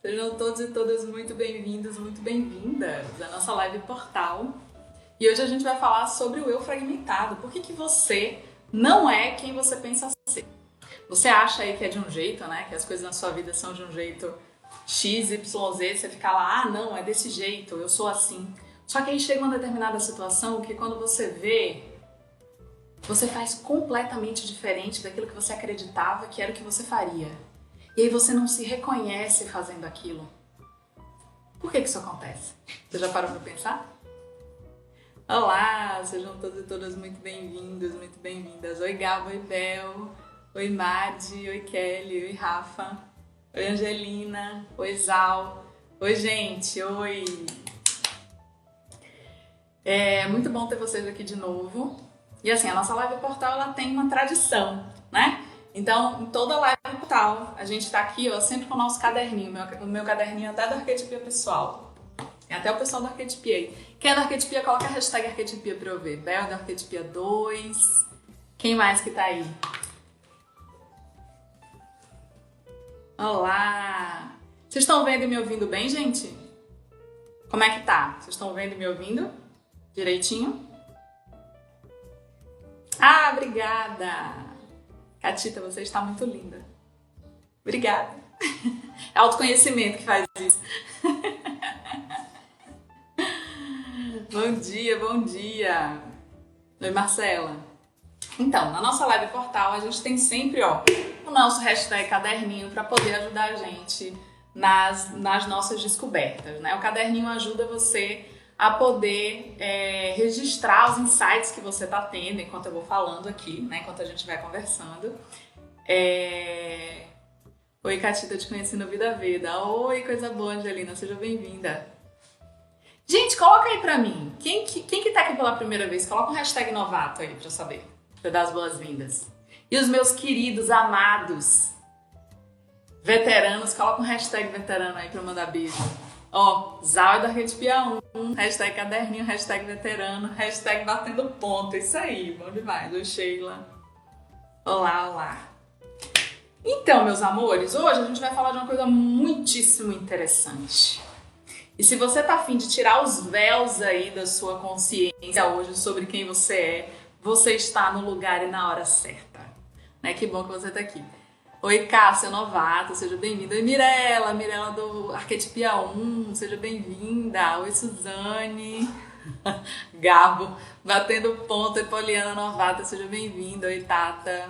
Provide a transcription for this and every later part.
Sejam todos e todas muito bem-vindos, muito bem-vindas à nossa live portal. E hoje a gente vai falar sobre o eu fragmentado. Por que você não é quem você pensa ser? Você acha aí que é de um jeito, né? Que as coisas na sua vida são de um jeito X, Y, Z, você fica lá, ah, não, é desse jeito, eu sou assim. Só que aí chega uma determinada situação que quando você vê, você faz completamente diferente daquilo que você acreditava que era o que você faria. E aí você não se reconhece fazendo aquilo. Por que isso acontece? Você já parou para pensar? Olá, sejam todos e todas muito bem-vindos, muito bem-vindas. Oi Gabo, oi Bel, oi Madi, oi Kelly, oi Rafa, oi Angelina, oi Zal, oi gente, oi. É muito bom ter vocês aqui de novo. E assim, a nossa live portal ela tem uma tradição, né? Então, em toda live portal, a gente tá aqui, ó, sempre com o nosso caderninho. O meu caderninho até da Arquetipia Pessoal. E até o pessoal da Arquetipia aí. Quem é da Arquetipia, coloca a hashtag Arquetipia pra eu ver. Bel da Arquetipia 2. Quem mais que tá aí? Olá! Vocês estão vendo e me ouvindo bem, gente? Como é que tá? Vocês estão vendo e me ouvindo? Direitinho? Ah, obrigada! Catita, você está muito linda. Obrigada. É autoconhecimento que faz isso. Bom dia, bom dia. Oi, Marcela. Então, na nossa live portal, a gente tem sempre, ó, o nosso hashtag caderninho para poder ajudar a gente nas nossas descobertas, né? O caderninho ajuda você a poder registrar os insights que você está tendo enquanto eu vou falando aqui, né? Enquanto a gente vai conversando. Oi, Catita, te conheci no Vida Veda. Oi, coisa boa, Angelina, seja bem-vinda. Gente, coloca aí pra mim. Quem que tá aqui pela primeira vez? Coloca um hashtag novato aí pra eu saber. Pra eu dar as boas-vindas. E os meus queridos, amados veteranos, coloca um hashtag veterano aí pra eu mandar beijo. Ó, Zal da Arquetipia 1, hashtag caderninho, hashtag veterano, hashtag batendo ponto. Isso aí, bom demais. Oi, Sheila. Olá, olá. Então, meus amores, hoje a gente vai falar de uma coisa muitíssimo interessante. E se você tá afim de tirar os véus aí da sua consciência hoje sobre quem você está no lugar e na hora certa. Né? Que bom que você tá aqui. Oi, Cássia, novata, seja bem-vinda. Oi, Mirella do Arquetipia 1, seja bem-vinda. Oi, Suzane. Gabo, batendo ponto. Oi, Poliana, novata, seja bem-vinda. Oi, Tata.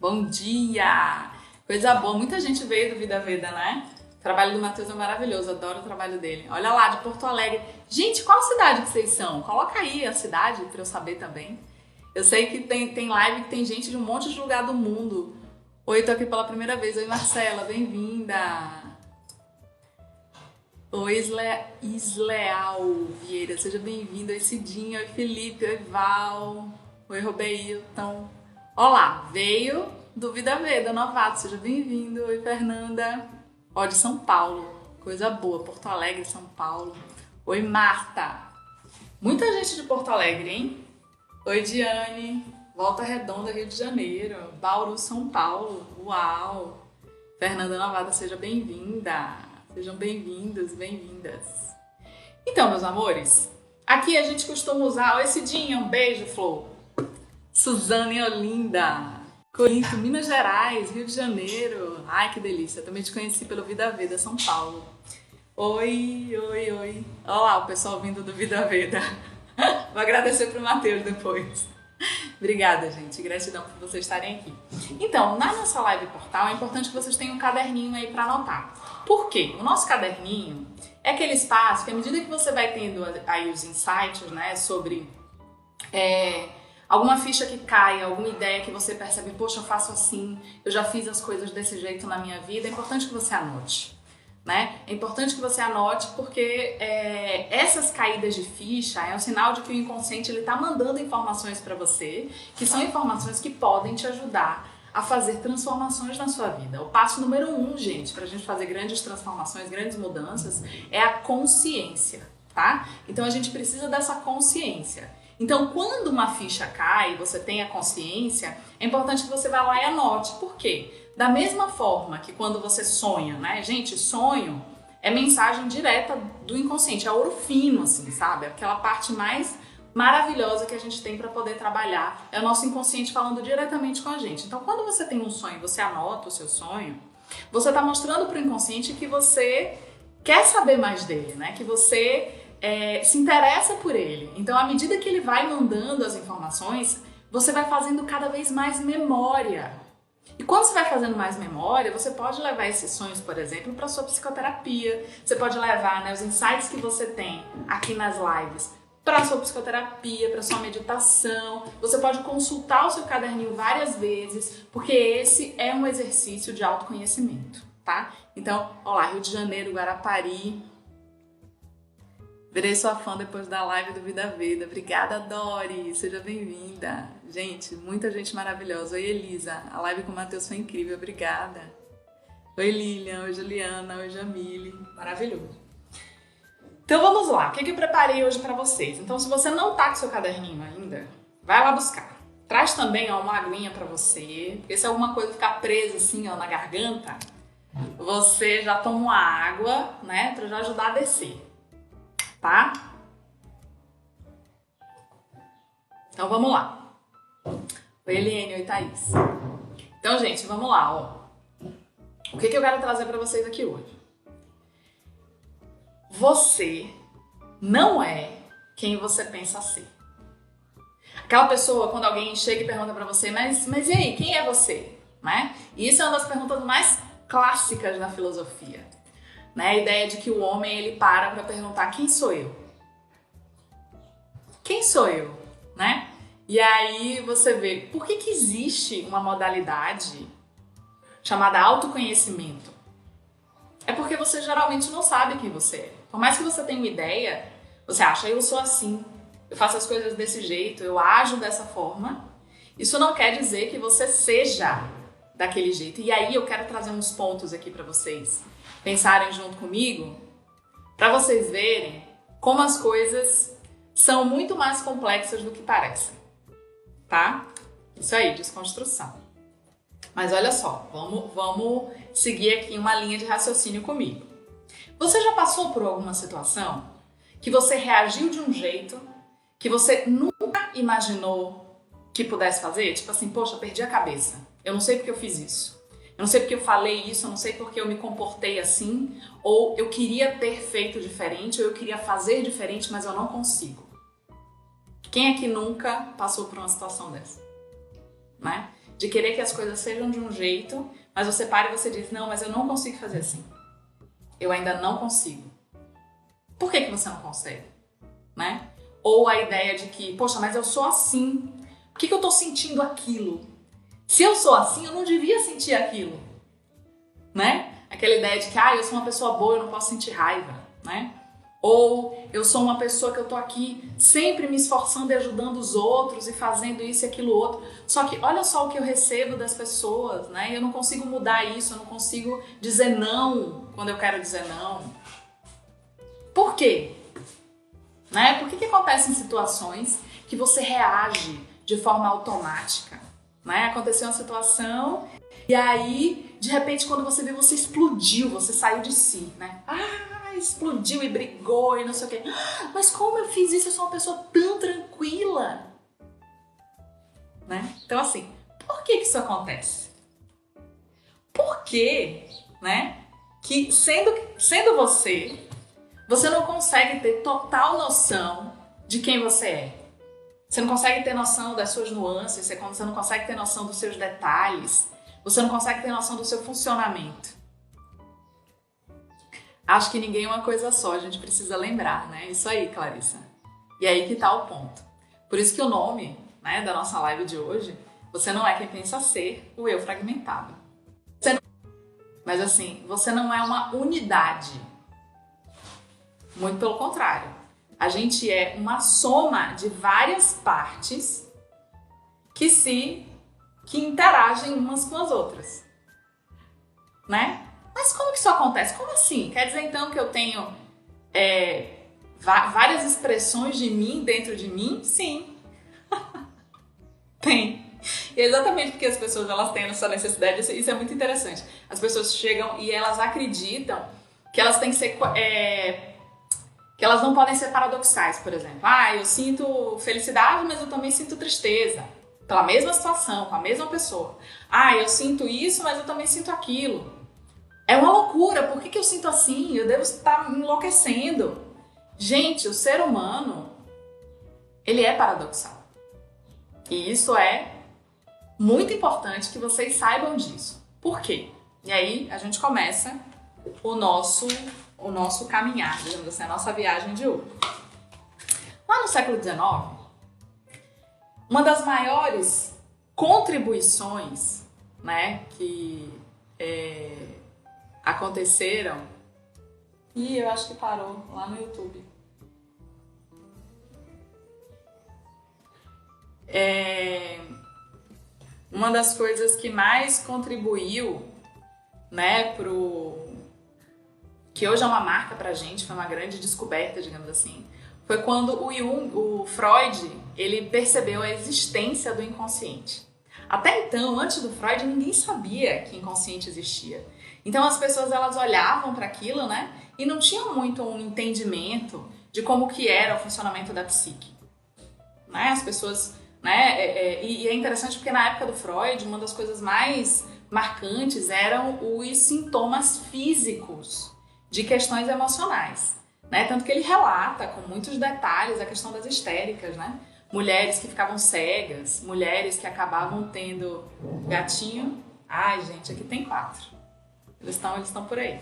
Bom dia. Coisa boa, muita gente veio do Vida Veda, né? O trabalho do Matheus é maravilhoso, adoro o trabalho dele. Olha lá, de Porto Alegre. Gente, qual cidade que vocês são? Coloca aí a cidade pra eu saber também. Eu sei que tem live que tem gente de um monte de lugar do mundo. Oi, tô aqui pela primeira vez. Oi, Marcela, bem-vinda. Oi, Isleal Vieira, seja bem-vindo. Oi, Cidinha. Oi, Felipe. Oi, Val. Oi, Robeilton. Olá, veio do Vida Veda, novato, seja bem-vindo. Oi, Fernanda. Ó, de São Paulo, coisa boa. Porto Alegre, São Paulo. Oi, Marta. Muita gente de Porto Alegre, hein? Oi, Diane. Volta Redonda, Rio de Janeiro. Bauru, São Paulo. Uau! Fernanda Novata, seja bem-vinda. Sejam bem-vindos, bem-vindas. Então, meus amores, aqui a gente costuma usar... Oi, Cidinha, um beijo, Flor. Suzane Olinda. Corinto, Minas Gerais, Rio de Janeiro. Ai, que delícia. Também te conheci pelo Vida Veda, São Paulo. Oi, oi, oi. Olha lá o pessoal vindo do Vida Veda. Vou agradecer pro Matheus depois. Obrigada, gente. Gratidão por vocês estarem aqui. Então, na nossa live portal, é importante que vocês tenham um caderninho aí para anotar. Por quê? O nosso caderninho é aquele espaço que, à medida que você vai tendo aí os insights, né, sobre alguma ficha que cai, alguma ideia que você percebe, poxa, eu faço assim, eu já fiz as coisas desse jeito na minha vida, é importante que você anote. Né? É importante que você anote porque essas caídas de ficha é um sinal de que o inconsciente está mandando informações para você, que são informações que podem te ajudar a fazer transformações na sua vida. O passo número 1, gente, para a gente fazer grandes transformações, grandes mudanças, é a consciência, tá? Então a gente precisa dessa consciência. Então, quando uma ficha cai, você tem a consciência, é importante que você vá lá e anote. Por quê? Da mesma forma que quando você sonha, né? Gente, sonho é mensagem direta do inconsciente, é ouro fino, assim, sabe? Aquela parte mais maravilhosa que a gente tem para poder trabalhar é o nosso inconsciente falando diretamente com a gente. Então, quando você tem um sonho, você anota o seu sonho, você está mostrando para o inconsciente que você quer saber mais dele, né? Que você se interessa por ele. Então, à medida que ele vai mandando as informações, você vai fazendo cada vez mais memória. E quando você vai fazendo mais memória, você pode levar esses sonhos, por exemplo, para sua psicoterapia. Você pode levar, né, os insights que você tem aqui nas lives para sua psicoterapia, para sua meditação. Você pode consultar o seu caderninho várias vezes, porque esse é um exercício de autoconhecimento, tá? Então, olá, Rio de Janeiro, Guarapari. Virei sua fã depois da live do Vida Veda. Obrigada, Dori. Seja bem-vinda. Gente, muita gente maravilhosa. Oi, Elisa. A live com o Matheus foi incrível. Obrigada. Oi, Lilian. Oi, Juliana. Oi, Jamile. Maravilhoso. Então, vamos lá. O que eu preparei hoje para vocês? Então, se você não tá com seu caderninho ainda, vai lá buscar. Traz também, ó, uma aguinha para você. Porque se alguma coisa ficar presa assim, ó, na garganta, você já toma uma água, né? Para já ajudar a descer. Tá? Então vamos lá. Oi, Eliane, oi, Thaís. Então, gente, vamos lá, ó. O que eu quero trazer para vocês aqui hoje? Você não é quem você pensa ser. Aquela pessoa, quando alguém chega e pergunta para você, mas e aí, quem é você? Né? E isso é uma das perguntas mais clássicas da filosofia. Né? A ideia de que o homem ele para perguntar quem sou eu? Quem sou eu? Né? E aí você vê, por que existe uma modalidade chamada autoconhecimento? É porque você geralmente não sabe quem você é. Por mais que você tenha uma ideia, você acha, eu sou assim, eu faço as coisas desse jeito, eu ajo dessa forma. Isso não quer dizer que você seja daquele jeito. E aí eu quero trazer uns pontos aqui para vocês pensarem junto comigo, para vocês verem como as coisas são muito mais complexas do que parecem, tá? Isso aí, desconstrução. Mas olha só, vamos seguir aqui uma linha de raciocínio comigo. Você já passou por alguma situação que você reagiu de um jeito que você nunca imaginou que pudesse fazer? Tipo assim, poxa, perdi a cabeça. Eu não sei porque eu fiz isso. Eu não sei porque eu falei isso, eu não sei porque eu me comportei assim, ou eu queria ter feito diferente, ou eu queria fazer diferente, mas eu não consigo. Quem aqui nunca passou por uma situação dessa? Né? De querer que as coisas sejam de um jeito, mas você para e você diz, não, mas eu não consigo fazer assim. Eu ainda não consigo. Por que você não consegue? Né? Ou a ideia de que, poxa, mas eu sou assim. Por que eu tô sentindo aquilo? Se eu sou assim, eu não devia sentir aquilo, né? Aquela ideia de que, eu sou uma pessoa boa, eu não posso sentir raiva, né? Ou eu sou uma pessoa que eu tô aqui sempre me esforçando e ajudando os outros e fazendo isso e aquilo outro. Só que olha só o que eu recebo das pessoas, né? Eu não consigo mudar isso, eu não consigo dizer não quando eu quero dizer não. Por quê? Né? Por que acontecem situações que você reage de forma automática? Né? Aconteceu uma situação e aí, de repente, quando você vê, você explodiu, você saiu de si, né? Explodiu e brigou e não sei o quê. Mas como eu fiz isso? Eu sou uma pessoa tão tranquila. Né? Então, assim, por que isso acontece? Porque, né, que sendo você não consegue ter total noção de quem você é. Você não consegue ter noção das suas nuances, você não consegue ter noção dos seus detalhes, você não consegue ter noção do seu funcionamento. Acho que ninguém é uma coisa só, a gente precisa lembrar, né? Isso aí, Clarissa. E aí que tá o ponto. Por isso que o nome, né, da nossa live de hoje, você não é quem pensa ser o eu fragmentado. Mas assim, você não é uma unidade. Muito pelo contrário. A gente é uma soma de várias partes que interagem umas com as outras, né? Mas como que isso acontece? Como assim? Quer dizer então que eu tenho várias expressões de mim dentro de mim? Sim. Tem. E é exatamente porque as pessoas elas têm essa necessidade, isso é muito interessante. As pessoas chegam e elas acreditam que elas têm que ser... que elas não podem ser paradoxais, por exemplo. Eu sinto felicidade, mas eu também sinto tristeza. Pela mesma situação, com a mesma pessoa. Eu sinto isso, mas eu também sinto aquilo. É uma loucura, por que eu sinto assim? Eu devo estar enlouquecendo. Gente, o ser humano, ele é paradoxal. E isso é muito importante que vocês saibam disso. Por quê? E aí a gente começa o nosso caminhar, digamos assim, a nossa viagem de hoje. Lá no século XIX, uma das maiores contribuições, né, que aconteceram, e eu acho que parou lá no YouTube. Uma das coisas que mais contribuiu, né, que hoje é uma marca pra gente, foi uma grande descoberta, digamos assim, foi quando o Freud, ele percebeu a existência do inconsciente. Até então, antes do Freud, ninguém sabia que inconsciente existia. Então as pessoas elas olhavam para aquilo, né, e não tinham muito um entendimento de como que era o funcionamento da psique. Né? As pessoas, né, e é interessante porque na época do Freud, uma das coisas mais marcantes eram os sintomas físicos de questões emocionais, né? Tanto que ele relata com muitos detalhes a questão das histéricas, né? Mulheres que ficavam cegas, mulheres que acabavam tendo gatinho. Ai, gente, aqui tem 4. Eles estão por aí.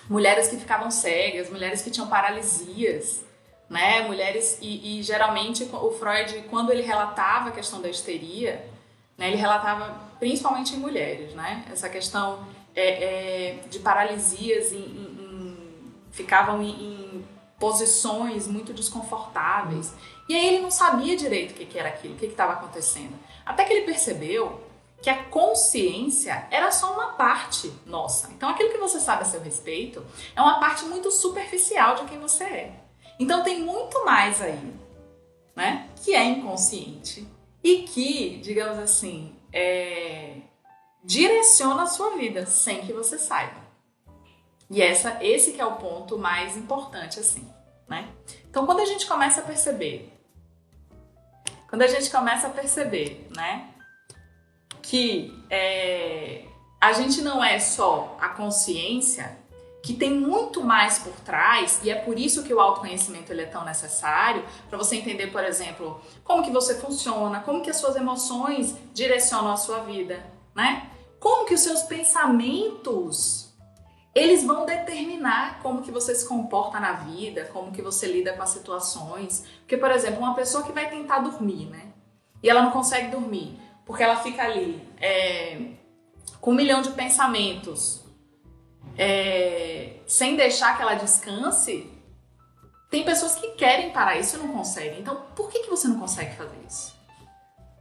Mulheres que ficavam cegas, mulheres que tinham paralisias, né? Mulheres e geralmente o Freud, quando ele relatava a questão da histeria, né, ele relatava principalmente em mulheres, né? Essa questão de paralisias, ficavam em posições muito desconfortáveis. E aí ele não sabia direito o que era aquilo, o que estava acontecendo. Até que ele percebeu que a consciência era só uma parte nossa. Então aquilo que você sabe a seu respeito é uma parte muito superficial de quem você é. Então tem muito mais aí, né, que é inconsciente e que, digamos assim, direciona a sua vida sem que você saiba. E esse que é o ponto mais importante, assim, né? Então, quando a gente começa a perceber, né, que a gente não é só a consciência, que tem muito mais por trás, e é por isso que o autoconhecimento ele é tão necessário, para você entender, por exemplo, como que você funciona, como que as suas emoções direcionam a sua vida, né? Como que os seus pensamentos, eles vão determinar como que você se comporta na vida, como que você lida com as situações. Porque, por exemplo, uma pessoa que vai tentar dormir, né? E ela não consegue dormir, porque ela fica ali com 1 milhão de pensamentos, sem deixar que ela descanse. Tem pessoas que querem parar isso e não conseguem. Então, por que você não consegue fazer isso?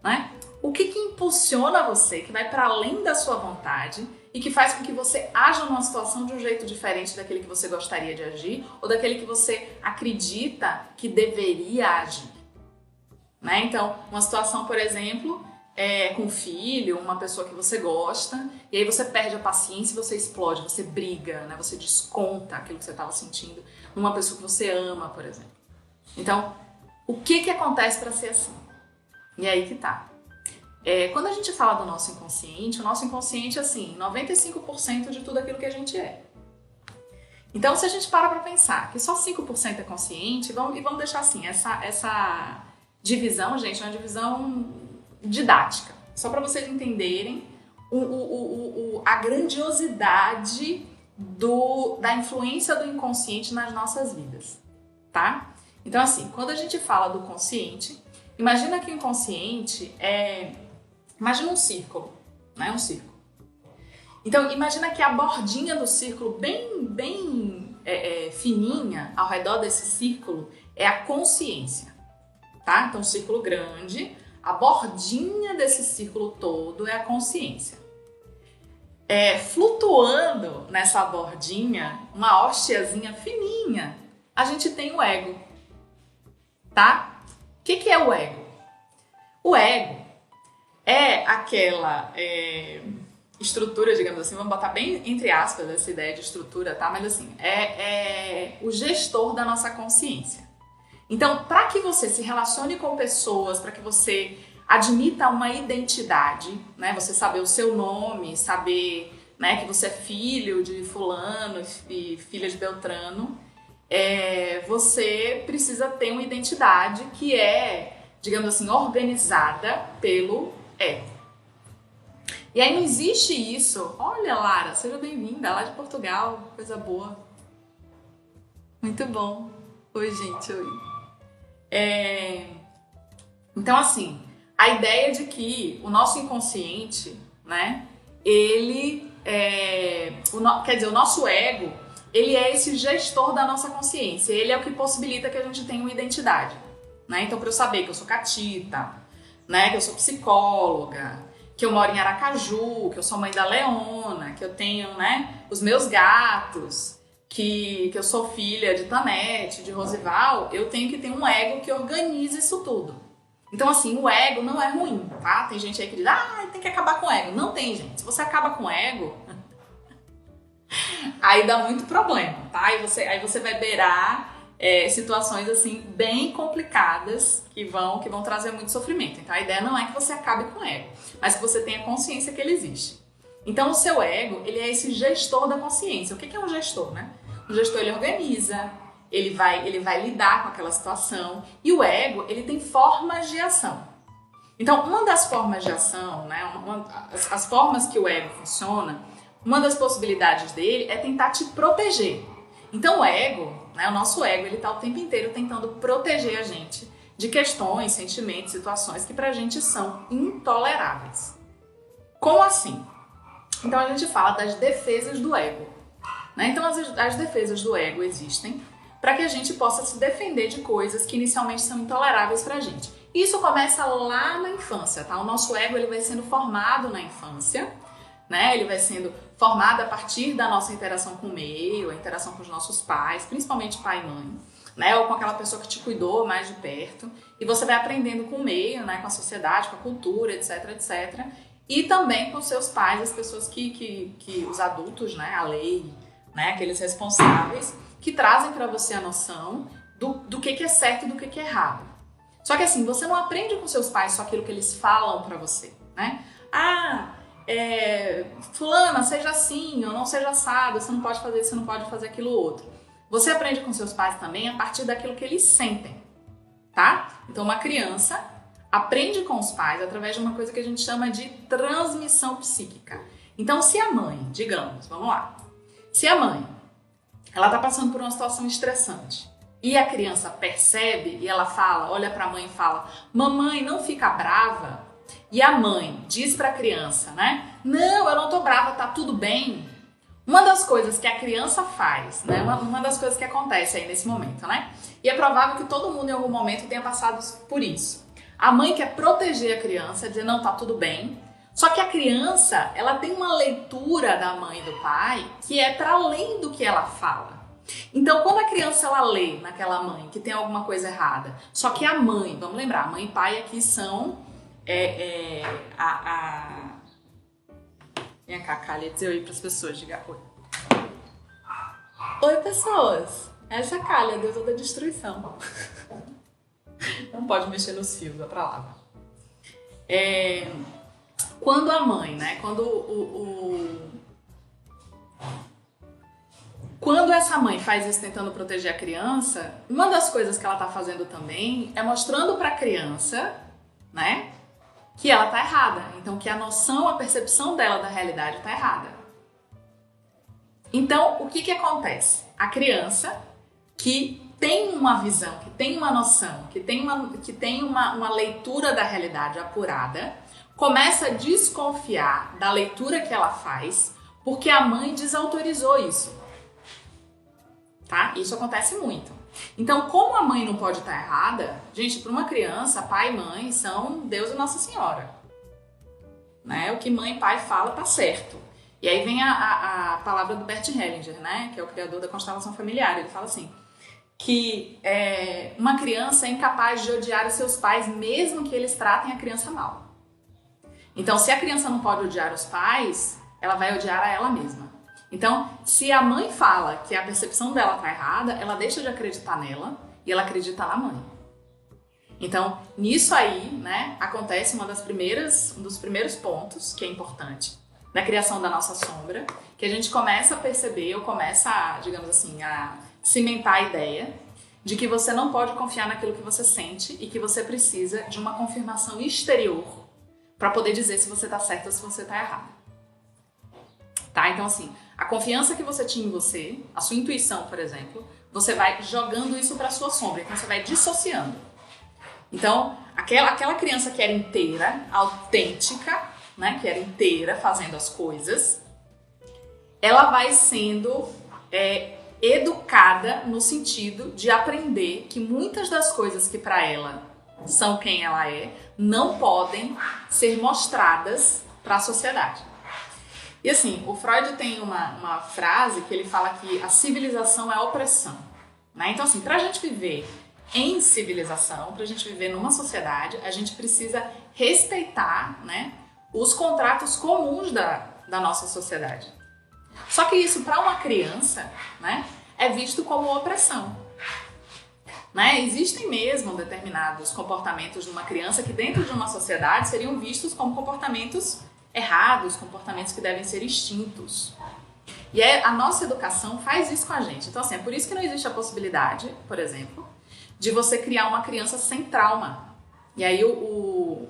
Né? O que impulsiona você, que vai para além da sua vontade e que faz com que você haja numa situação de um jeito diferente daquele que você gostaria de agir ou daquele que você acredita que deveria agir? Né? Então, uma situação, por exemplo, com um filho, uma pessoa que você gosta, e aí você perde a paciência e você explode, você briga, né? Você desconta aquilo que você estava sentindo numa pessoa que você ama, por exemplo. Então, o que acontece para ser assim? E aí que tá. Quando a gente fala do nosso inconsciente, o nosso inconsciente é assim, 95% de tudo aquilo que a gente é. Então, se a gente para pensar que só 5% é consciente, vamos deixar assim, essa divisão, gente, é uma divisão didática, só para vocês entenderem a grandiosidade da influência do inconsciente nas nossas vidas, tá? Então, assim, quando a gente fala do consciente, imagina que o inconsciente imagina um círculo, né? Um círculo. Então, imagina que a bordinha do círculo, bem fininha, ao redor desse círculo, é a consciência, tá? Então, um círculo grande, a bordinha desse círculo todo é a consciência. Flutuando nessa bordinha, uma hostiazinha fininha, a gente tem o ego, tá? O que é o ego? O ego é aquela estrutura, digamos assim, vamos botar bem entre aspas essa ideia de estrutura, tá? Mas assim, é o gestor da nossa consciência. Então, para que você se relacione com pessoas, para que você admita uma identidade, né? Você saber o seu nome, saber, né, que você é filho de fulano e filha de Beltrano, você precisa ter uma identidade que é, digamos assim, organizada pelo ego. E aí não existe isso. Olha, Lara, seja bem-vinda, lá de Portugal, coisa boa. Muito bom. Oi, gente, oi. Então, assim, a ideia de que o nosso inconsciente, né, ele quer dizer, o nosso ego, ele é esse gestor da nossa consciência, ele é o que possibilita que a gente tenha uma identidade, né? Então, para eu saber que eu sou catita, né, que eu sou psicóloga, que eu moro em Aracaju, que eu sou mãe da Leona, que eu tenho, né, os meus gatos, que eu sou filha de Tanete, de Rosival, eu tenho que ter um ego que organize isso tudo. Então, assim, o ego não é ruim, tá? Tem gente aí que diz, tem que acabar com o ego. Não tem, gente. Se você acaba com o ego, aí dá muito problema, tá? Aí você vai beirar situações, assim, bem complicadas que vão trazer muito sofrimento. Então, a ideia não é que você acabe com o ego, mas que você tenha consciência que ele existe. Então, o seu ego, ele é esse gestor da consciência. O que é um gestor, né? O gestor, ele organiza, ele vai lidar com aquela situação. E o ego, ele tem formas de ação. Então, uma das formas de ação, né, as formas que o ego funciona, uma das possibilidades dele é tentar te proteger. Então, o ego, né, o nosso ego, ele está o tempo inteiro tentando proteger a gente de questões, sentimentos, situações que pra gente são intoleráveis. Como assim? Então, a gente fala das defesas do ego, né? Então, as defesas do ego existem para que a gente possa se defender de coisas que inicialmente são intoleráveis pra gente. Isso começa lá na infância, tá? O nosso ego, ele vai sendo formado na infância, né? Ele vai sendo formado a partir da nossa interação com o meio, a interação com os nossos pais, principalmente pai e mãe, né? Ou com aquela pessoa que te cuidou mais de perto. E você vai aprendendo com o meio, né? Com a sociedade, com a cultura, etc, etc. E também com seus pais, as pessoas que os adultos, né? A lei, né? Aqueles responsáveis que trazem para você a noção do que é certo e do que é errado. Só que assim, você não aprende com seus pais só aquilo que eles falam para você, né? Fulana, seja assim, ou não seja assado, você não pode fazer isso, você não pode fazer aquilo outro. Você aprende com seus pais também a partir daquilo que eles sentem, tá? Então uma criança aprende com os pais através de uma coisa que a gente chama de transmissão psíquica. Então se a mãe, digamos, vamos lá, se a mãe, ela tá passando por uma situação estressante e a criança percebe e ela fala, olha pra mãe e fala, mamãe, não fica brava, e a mãe diz pra criança, né, não, eu não tô brava, tá tudo bem. Uma das coisas que a criança faz, né, uma das coisas que acontece aí nesse momento, né, e é provável que todo mundo em algum momento tenha passado por isso. A mãe quer proteger a criança, dizer, não, tá tudo bem. Só que a criança, ela tem uma leitura da mãe e do pai que é para além do que ela fala. Então, quando a criança ela lê naquela mãe que tem alguma coisa errada, só que a mãe, vamos lembrar, mãe e pai aqui são Vem cá, Cália, dizer oi para as pessoas, diga oi. Oi, pessoas. Essa é a Cália, a deusa da destruição. Não pode mexer nos fios, vai pra lá. Quando a mãe, né, quando essa mãe faz isso tentando proteger a criança, uma das coisas que ela tá fazendo também é mostrando pra criança, né, que ela tá errada. Então, que a noção, a percepção dela da realidade tá errada. Então, o que acontece? A criança que tem uma visão, que tem uma noção, que tem uma leitura da realidade apurada, começa a desconfiar da leitura que ela faz porque a mãe desautorizou isso. Tá? Isso acontece muito. Então, como a mãe não pode estar errada, gente, para uma criança, pai e mãe são Deus e Nossa Senhora. Né? O que mãe e pai fala tá certo. E aí vem a palavra do Bert Hellinger, né? Que é o criador da constelação familiar. Ele fala assim, que uma criança é incapaz de odiar os seus pais mesmo que eles tratem a criança mal. Então, se a criança não pode odiar os pais, ela vai odiar a ela mesma. Então, se a mãe fala que a percepção dela tá errada, ela deixa de acreditar nela e ela acredita na mãe. Então, nisso aí, né, acontece um dos primeiros pontos que é importante na criação da nossa sombra, que a gente começa a perceber, ou começa a, digamos assim, a cimentar a ideia de que você não pode confiar naquilo que você sente e que você precisa de uma confirmação exterior para poder dizer se você tá certo ou se você tá errado. Tá? Então, assim, a confiança que você tinha em você, a sua intuição, por exemplo, você vai jogando isso para sua sombra, então você vai dissociando. Então, aquela criança que era inteira, autêntica, né, que era inteira fazendo as coisas, ela vai sendo educada no sentido de aprender que muitas das coisas que para ela são quem ela é, não podem ser mostradas para a sociedade. E assim, o Freud tem uma frase que ele fala que a civilização é a opressão, né? Então assim, para a gente viver em civilização, para a gente viver numa sociedade, a gente precisa respeitar, né, os contratos comuns da nossa sociedade. Só que isso para uma criança, né, é visto como opressão. Né? Existem mesmo determinados comportamentos de uma criança que dentro de uma sociedade seriam vistos como comportamentos errados, comportamentos que devem ser extintos. E a nossa educação faz isso com a gente. Então assim, é por isso que não existe a possibilidade, por exemplo, de você criar uma criança sem trauma. E aí o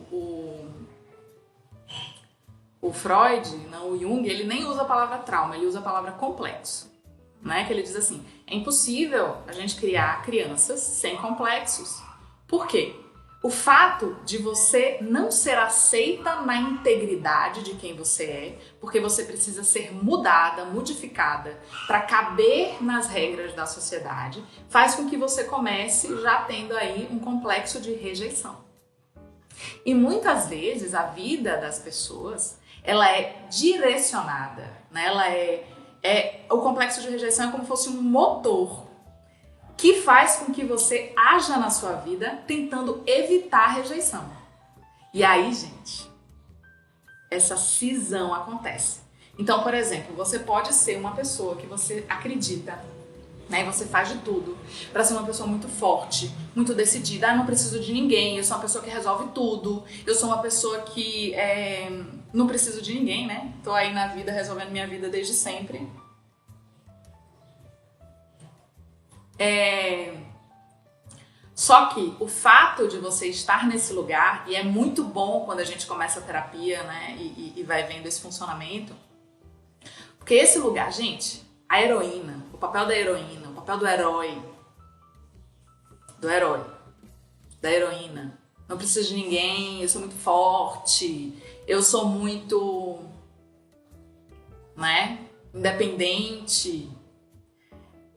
Freud, não, o Jung, ele nem usa a palavra trauma, ele usa a palavra complexo. Né? Que ele diz assim, é impossível a gente criar crianças sem complexos. Por quê? O fato de você não ser aceita na integridade de quem você é, porque você precisa ser mudada, modificada para caber nas regras da sociedade, faz com que você comece já tendo aí um complexo de rejeição. E muitas vezes a vida das pessoas, ela é direcionada, né? O complexo de rejeição é como se fosse um motor que faz com que você haja na sua vida tentando evitar a rejeição. E aí, gente, essa cisão acontece. Então, por exemplo, você pode ser uma pessoa que você acredita, né, e você faz de tudo para ser uma pessoa muito forte, muito decidida. Eu não preciso de ninguém, eu sou uma pessoa que resolve tudo, eu sou uma pessoa que não preciso de ninguém, né? Tô aí na vida resolvendo minha vida desde sempre. Só que o fato de você estar nesse lugar, e é muito bom quando a gente começa a terapia, né, e vai vendo esse funcionamento, porque esse lugar, gente, a heroína, o papel da heroína, o papel do herói, da heroína, não preciso de ninguém, eu sou muito forte, eu sou muito, né, independente,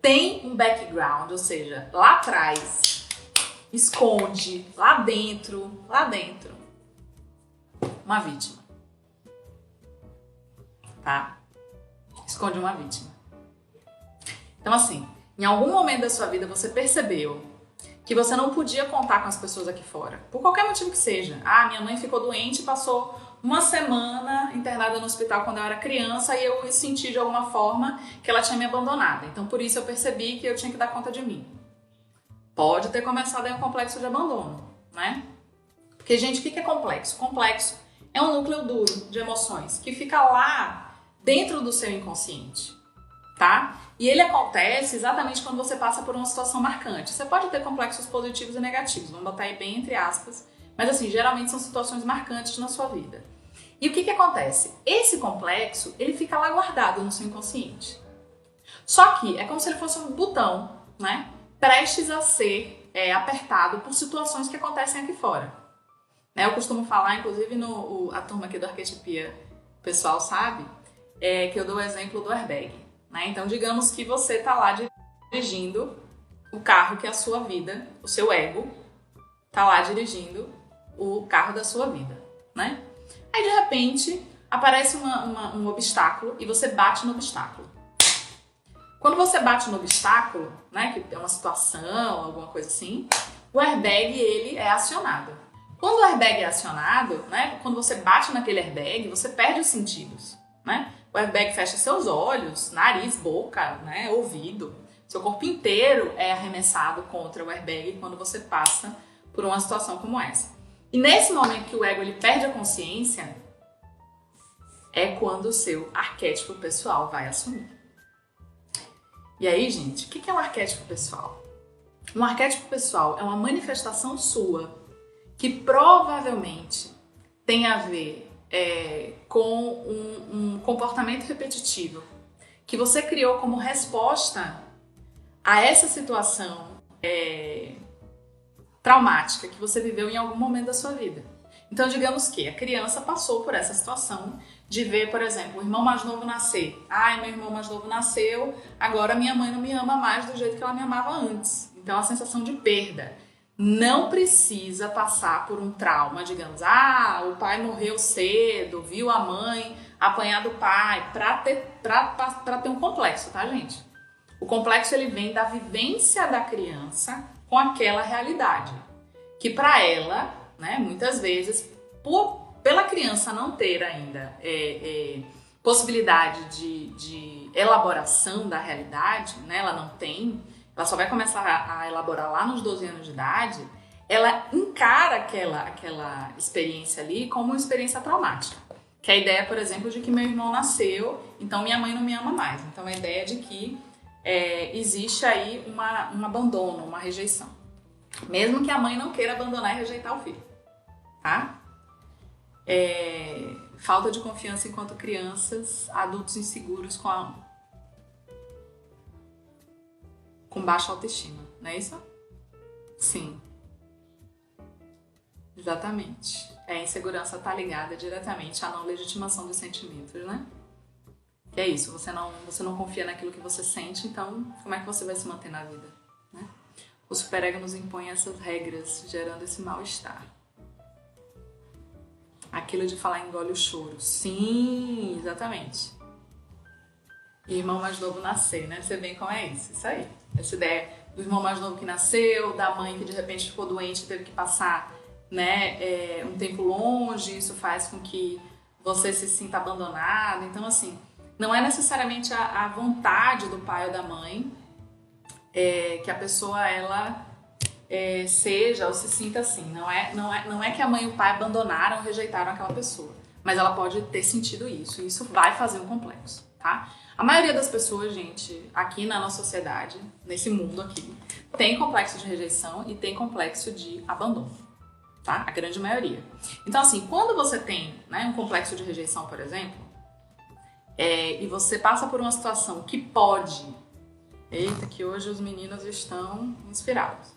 tem um background, ou seja, lá atrás, esconde, lá dentro, uma vítima, tá? Esconde uma vítima. Então assim, em algum momento da sua vida você percebeu que você não podia contar com as pessoas aqui fora, por qualquer motivo que seja. Ah, minha mãe ficou doente e passou uma semana internada no hospital quando eu era criança e eu senti de alguma forma que ela tinha me abandonado. Então por isso eu percebi que eu tinha que dar conta de mim. Pode ter começado aí um complexo de abandono, né? Porque, gente, o que é complexo? Complexo é um núcleo duro de emoções que fica lá dentro do seu inconsciente, tá? E ele acontece exatamente quando você passa por uma situação marcante. Você pode ter complexos positivos e negativos, vamos botar aí bem entre aspas, mas assim, geralmente são situações marcantes na sua vida. E o que acontece? Esse complexo, ele fica lá guardado no seu inconsciente. Só que é como se ele fosse um botão, né? Prestes a ser apertado por situações que acontecem aqui fora. Né? Eu costumo falar, inclusive a turma aqui do Arquetipia, o pessoal sabe, que eu dou o exemplo do airbag. Né? Então, digamos que você está lá dirigindo o carro que é a sua vida, o seu ego está lá dirigindo o carro da sua vida. Né? Aí, de repente, aparece um obstáculo e você bate no obstáculo. Quando você bate no obstáculo, né, que é uma situação, alguma coisa assim, o airbag, ele é acionado. Quando o airbag é acionado, né, quando você bate naquele airbag, você perde os sentidos, né? O airbag fecha seus olhos, nariz, boca, né, ouvido. Seu corpo inteiro é arremessado contra o airbag quando você passa por uma situação como essa. E nesse momento que o ego ele perde a consciência, é quando o seu arquétipo pessoal vai assumir. E aí, gente, o que é um arquétipo pessoal? Um arquétipo pessoal é uma manifestação sua que provavelmente tem a ver com um comportamento repetitivo que você criou como resposta a essa situação traumática que você viveu em algum momento da sua vida. Então, digamos que a criança passou por essa situação de ver, por exemplo, o irmão mais novo nascer. Ai, meu irmão mais novo nasceu, agora minha mãe não me ama mais do jeito que ela me amava antes. Então, a sensação de perda. Não precisa passar por um trauma, digamos, o pai morreu cedo, viu a mãe apanhar do pai, pra ter um complexo, tá, gente? O complexo, ele vem da vivência da criança com aquela realidade, que para ela, né, muitas vezes, pela criança não ter ainda possibilidade de elaboração da realidade, né, ela não tem, ela só vai começar a elaborar lá nos 12 anos de idade, ela encara aquela experiência ali como uma experiência traumática. Que é a ideia, por exemplo, de que meu irmão nasceu, então minha mãe não me ama mais. Então a ideia de que existe aí um abandono, uma rejeição. Mesmo que a mãe não queira abandonar e rejeitar o filho, tá? Falta de confiança enquanto crianças, adultos inseguros com baixa autoestima, não é isso? Sim. Exatamente. A insegurança está ligada diretamente à não legitimação dos sentimentos, né? Que é isso, você não confia naquilo que você sente, então como é que você vai se manter na vida, né? O superego nos impõe essas regras, gerando esse mal-estar. Aquilo de falar engole o choro. Sim, exatamente. Irmão mais novo nascer, né? Você vê como é isso? Isso aí. Essa ideia do irmão mais novo que nasceu, da mãe que de repente ficou doente e teve que passar, né, um tempo longe, isso faz com que você se sinta abandonado. Então, assim, não é necessariamente a vontade do pai ou da mãe que a pessoa, ela seja ou se sinta assim. Não é que a mãe e o pai abandonaram ou rejeitaram aquela pessoa, mas ela pode ter sentido isso, e isso vai fazer um complexo, tá? A maioria das pessoas, gente, aqui na nossa sociedade, nesse mundo aqui, tem complexo de rejeição e tem complexo de abandono, tá? A grande maioria. Então, assim, quando você tem, né, um complexo de rejeição, por exemplo, e você passa por uma situação que pode... Eita, que hoje os meninos estão inspirados.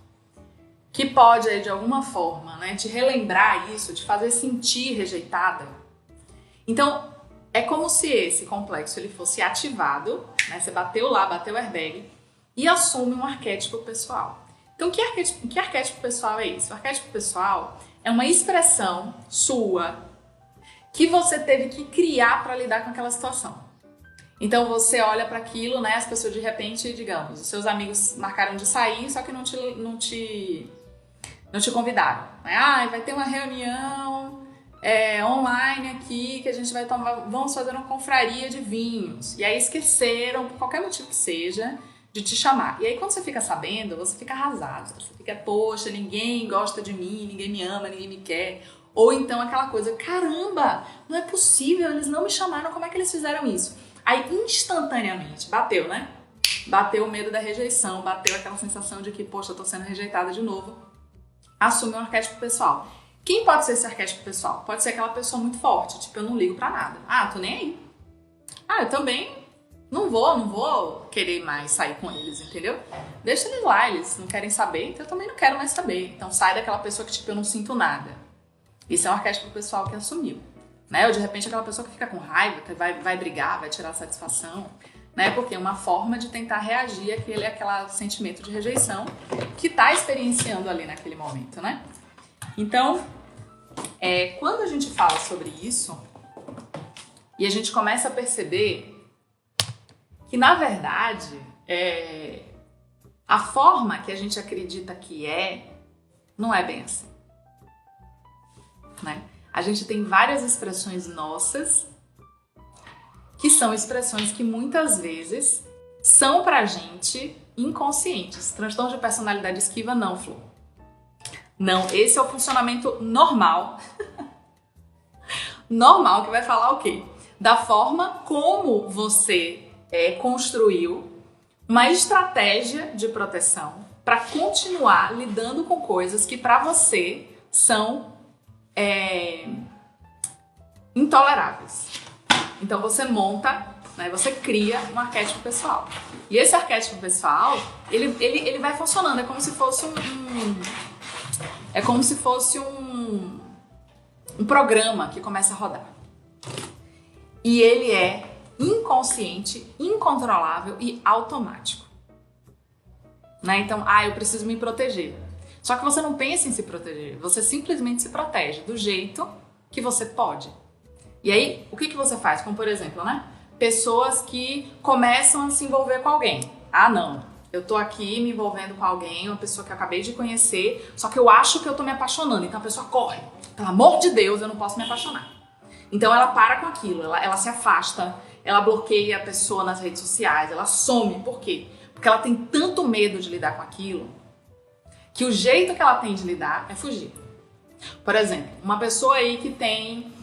Que pode, aí, de alguma forma, né, te relembrar isso, te fazer sentir rejeitada. Então, é como se esse complexo ele fosse ativado, né? Você bateu o airbag e assume um arquétipo pessoal. Então, que arquétipo pessoal é esse? O arquétipo pessoal é uma expressão sua que você teve que criar para lidar com aquela situação. Então, você olha para aquilo, né? As pessoas de repente, digamos, os seus amigos marcaram de sair, só que não te convidaram, né? Vai ter uma reunião online aqui que a gente vamos fazer uma confraria de vinhos. E aí esqueceram, por qualquer motivo que seja, de te chamar. E aí quando você fica sabendo, você fica arrasado. Você fica, poxa, ninguém gosta de mim, ninguém me ama, ninguém me quer. Ou então aquela coisa, caramba, não é possível, eles não me chamaram, como é que eles fizeram isso? Aí instantaneamente, bateu, né? Bateu o medo da rejeição, bateu aquela sensação de que, poxa, eu tô sendo rejeitada de novo. Assume um arquétipo pessoal. Quem pode ser esse arquétipo pessoal? Pode ser aquela pessoa muito forte, tipo, eu não ligo pra nada. Tô nem aí. Eu também não vou querer mais sair com eles, entendeu? Deixa eles lá, eles não querem saber, então eu também não quero mais saber. Então sai daquela pessoa que, tipo, eu não sinto nada. Isso é um arquétipo pessoal que assumiu, né? Ou de repente aquela pessoa que fica com raiva, que vai brigar, vai tirar satisfação, né? Porque é uma forma de tentar reagir àquele sentimento de rejeição que tá experienciando ali naquele momento, né? Então, quando a gente fala sobre isso e a gente começa a perceber que, na verdade, a forma que a gente acredita que não é bem assim, né? A gente tem várias expressões nossas que são expressões que muitas vezes são pra gente inconscientes. Transtorno de personalidade esquiva não, Flor. Não, esse é o funcionamento normal. Normal, que vai falar o quê? Da forma como você construiu uma estratégia de proteção para continuar lidando com coisas que para você são intoleráveis. Então você monta, né, você cria um arquétipo pessoal. E esse arquétipo pessoal, ele vai funcionando, é como se fosse um programa que começa a rodar. E ele é inconsciente, incontrolável e automático. Né? Então, eu preciso me proteger. Só que você não pensa em se proteger, você simplesmente se protege do jeito que você pode. E aí, o que você faz? Como, por exemplo, né? Pessoas que começam a se envolver com alguém. Não, eu tô aqui me envolvendo com alguém, uma pessoa que eu acabei de conhecer, só que eu acho que eu tô me apaixonando. Então a pessoa corre. Pelo amor de Deus, eu não posso me apaixonar. Então ela para com aquilo, ela se afasta, ela bloqueia a pessoa nas redes sociais, ela some. Por quê? Porque ela tem tanto medo de lidar com aquilo, que o jeito que ela tem de lidar é fugir. Por exemplo, uma pessoa aí que tem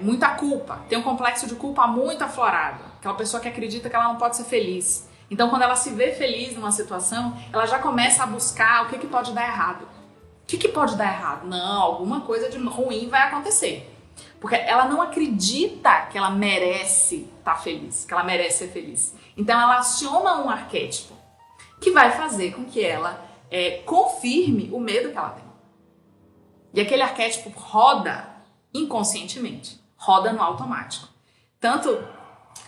muita culpa, tem um complexo de culpa muito aflorado, aquela pessoa que acredita que ela não pode ser feliz. Então, quando ela se vê feliz numa situação, ela já começa a buscar o que pode dar errado. O que pode dar errado? Não, alguma coisa de ruim vai acontecer. Porque ela não acredita que ela merece estar feliz, que ela merece ser feliz. Então, ela aciona um arquétipo que vai fazer com que ela confirme o medo que ela tem. E aquele arquétipo roda inconscientemente, roda no automático. Tanto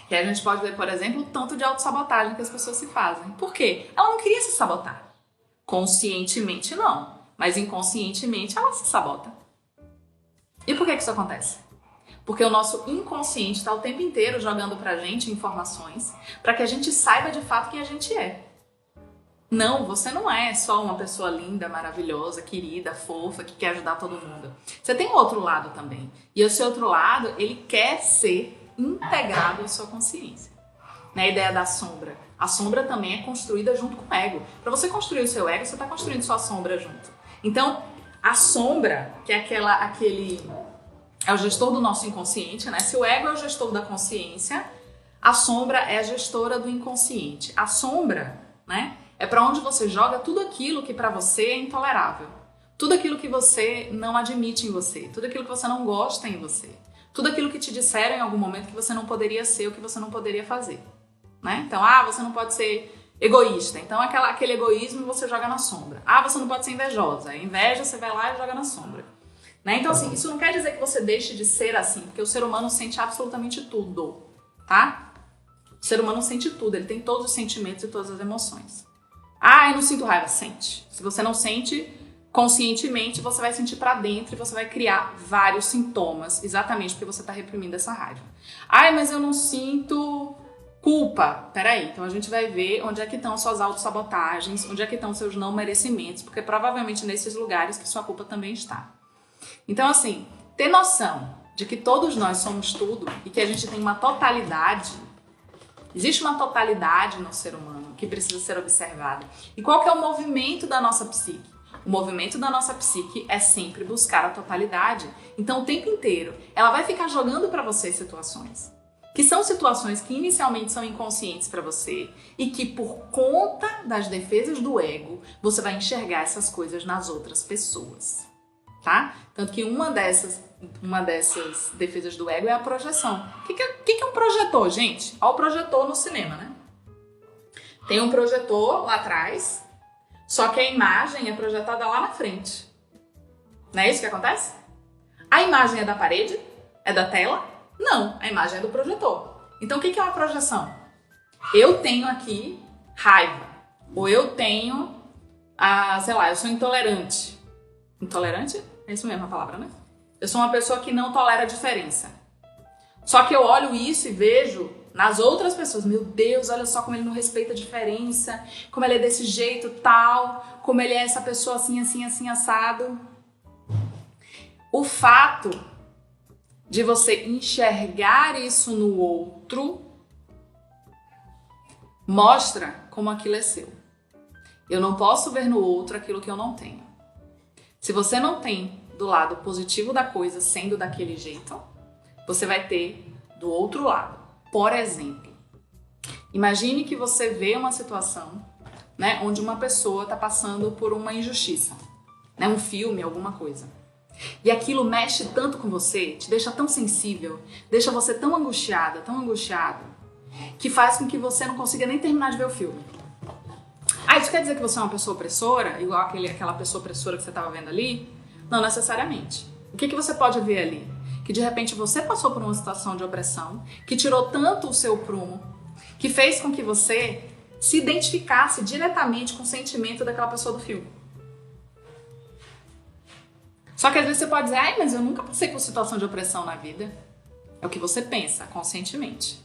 que a gente pode ver, por exemplo, o tanto de autossabotagem que as pessoas se fazem. Por quê? Ela não queria se sabotar. Conscientemente não, mas inconscientemente ela se sabota. E por que isso acontece? Porque o nosso inconsciente está o tempo inteiro jogando pra gente informações para que a gente saiba de fato quem a gente é. Não, você não é só uma pessoa linda, maravilhosa, querida, fofa, que quer ajudar todo mundo. Você tem um outro lado também. E esse outro lado, ele quer ser integrado à sua consciência. Na ideia da sombra. A sombra também é construída junto com o ego. Para você construir o seu ego, você está construindo sua sombra junto. Então, a sombra, que é é o gestor do nosso inconsciente, né? Se o ego é o gestor da consciência, a sombra é a gestora do inconsciente. A sombra, né? É para onde você joga tudo aquilo que para você é intolerável. Tudo aquilo que você não admite em você. Tudo aquilo que você não gosta em você. Tudo aquilo que te disseram em algum momento que você não poderia ser, ou que você não poderia fazer. Né? Então, você não pode ser egoísta. Então, aquele egoísmo você joga na sombra. Você não pode ser invejosa. A inveja você vai lá e joga na sombra. Né? Então, assim, isso não quer dizer que você deixe de ser assim, porque o ser humano sente absolutamente tudo. Tá? O ser humano sente tudo. Ele tem todos os sentimentos e todas as emoções. Eu não sinto raiva. Sente. Se você não sente conscientemente, você vai sentir pra dentro e você vai criar vários sintomas, exatamente porque você tá reprimindo essa raiva. Mas eu não sinto culpa. Peraí, então a gente vai ver onde é que estão suas autossabotagens, onde é que estão seus não merecimentos, porque provavelmente nesses lugares que sua culpa também está. Então, assim, ter noção de que todos nós somos tudo e que a gente tem uma totalidade. Existe uma totalidade no ser humano que precisa ser observada. E qual que é o movimento da nossa psique? O movimento da nossa psique é sempre buscar a totalidade. Então, o tempo inteiro, ela vai ficar jogando para você situações. Que são situações que inicialmente são inconscientes para você e que, por conta das defesas do ego, você vai enxergar essas coisas nas outras pessoas. Tá? Tanto que uma dessas defesas do ego é a projeção. O que é um projetor, gente? Olha o projetor no cinema, né? Tem um projetor lá atrás, só que a imagem é projetada lá na frente. Não é isso que acontece? A imagem é da parede? É da tela? Não, a imagem é do projetor. Então, o que é uma projeção? Eu tenho aqui raiva. Ou eu tenho, eu sou intolerante. Intolerante? É isso mesmo a palavra, né? Eu sou uma pessoa que não tolera a diferença. Só que eu olho isso e vejo nas outras pessoas. Meu Deus, olha só como ele não respeita a diferença, como ele é desse jeito, tal, como ele é essa pessoa assim, assim, assim, assado. O fato de você enxergar isso no outro mostra como aquilo é seu. Eu não posso ver no outro aquilo que eu não tenho. Se você não tem do lado positivo da coisa sendo daquele jeito, você vai ter do outro lado. Por exemplo, imagine que você vê uma situação, né, onde uma pessoa está passando por uma injustiça, né, um filme, alguma coisa. E aquilo mexe tanto com você, te deixa tão sensível, deixa você tão angustiado, que faz com que você não consiga nem terminar de ver o filme. Ah, isso quer dizer que você é uma pessoa opressora, igual aquela pessoa opressora que você estava vendo ali? Não necessariamente. O que você pode ver ali? Que de repente você passou por uma situação de opressão, que tirou tanto o seu prumo, que fez com que você se identificasse diretamente com o sentimento daquela pessoa do filme. Só que às vezes você pode dizer, ai, mas eu nunca passei por situação de opressão na vida. É o que você pensa, conscientemente.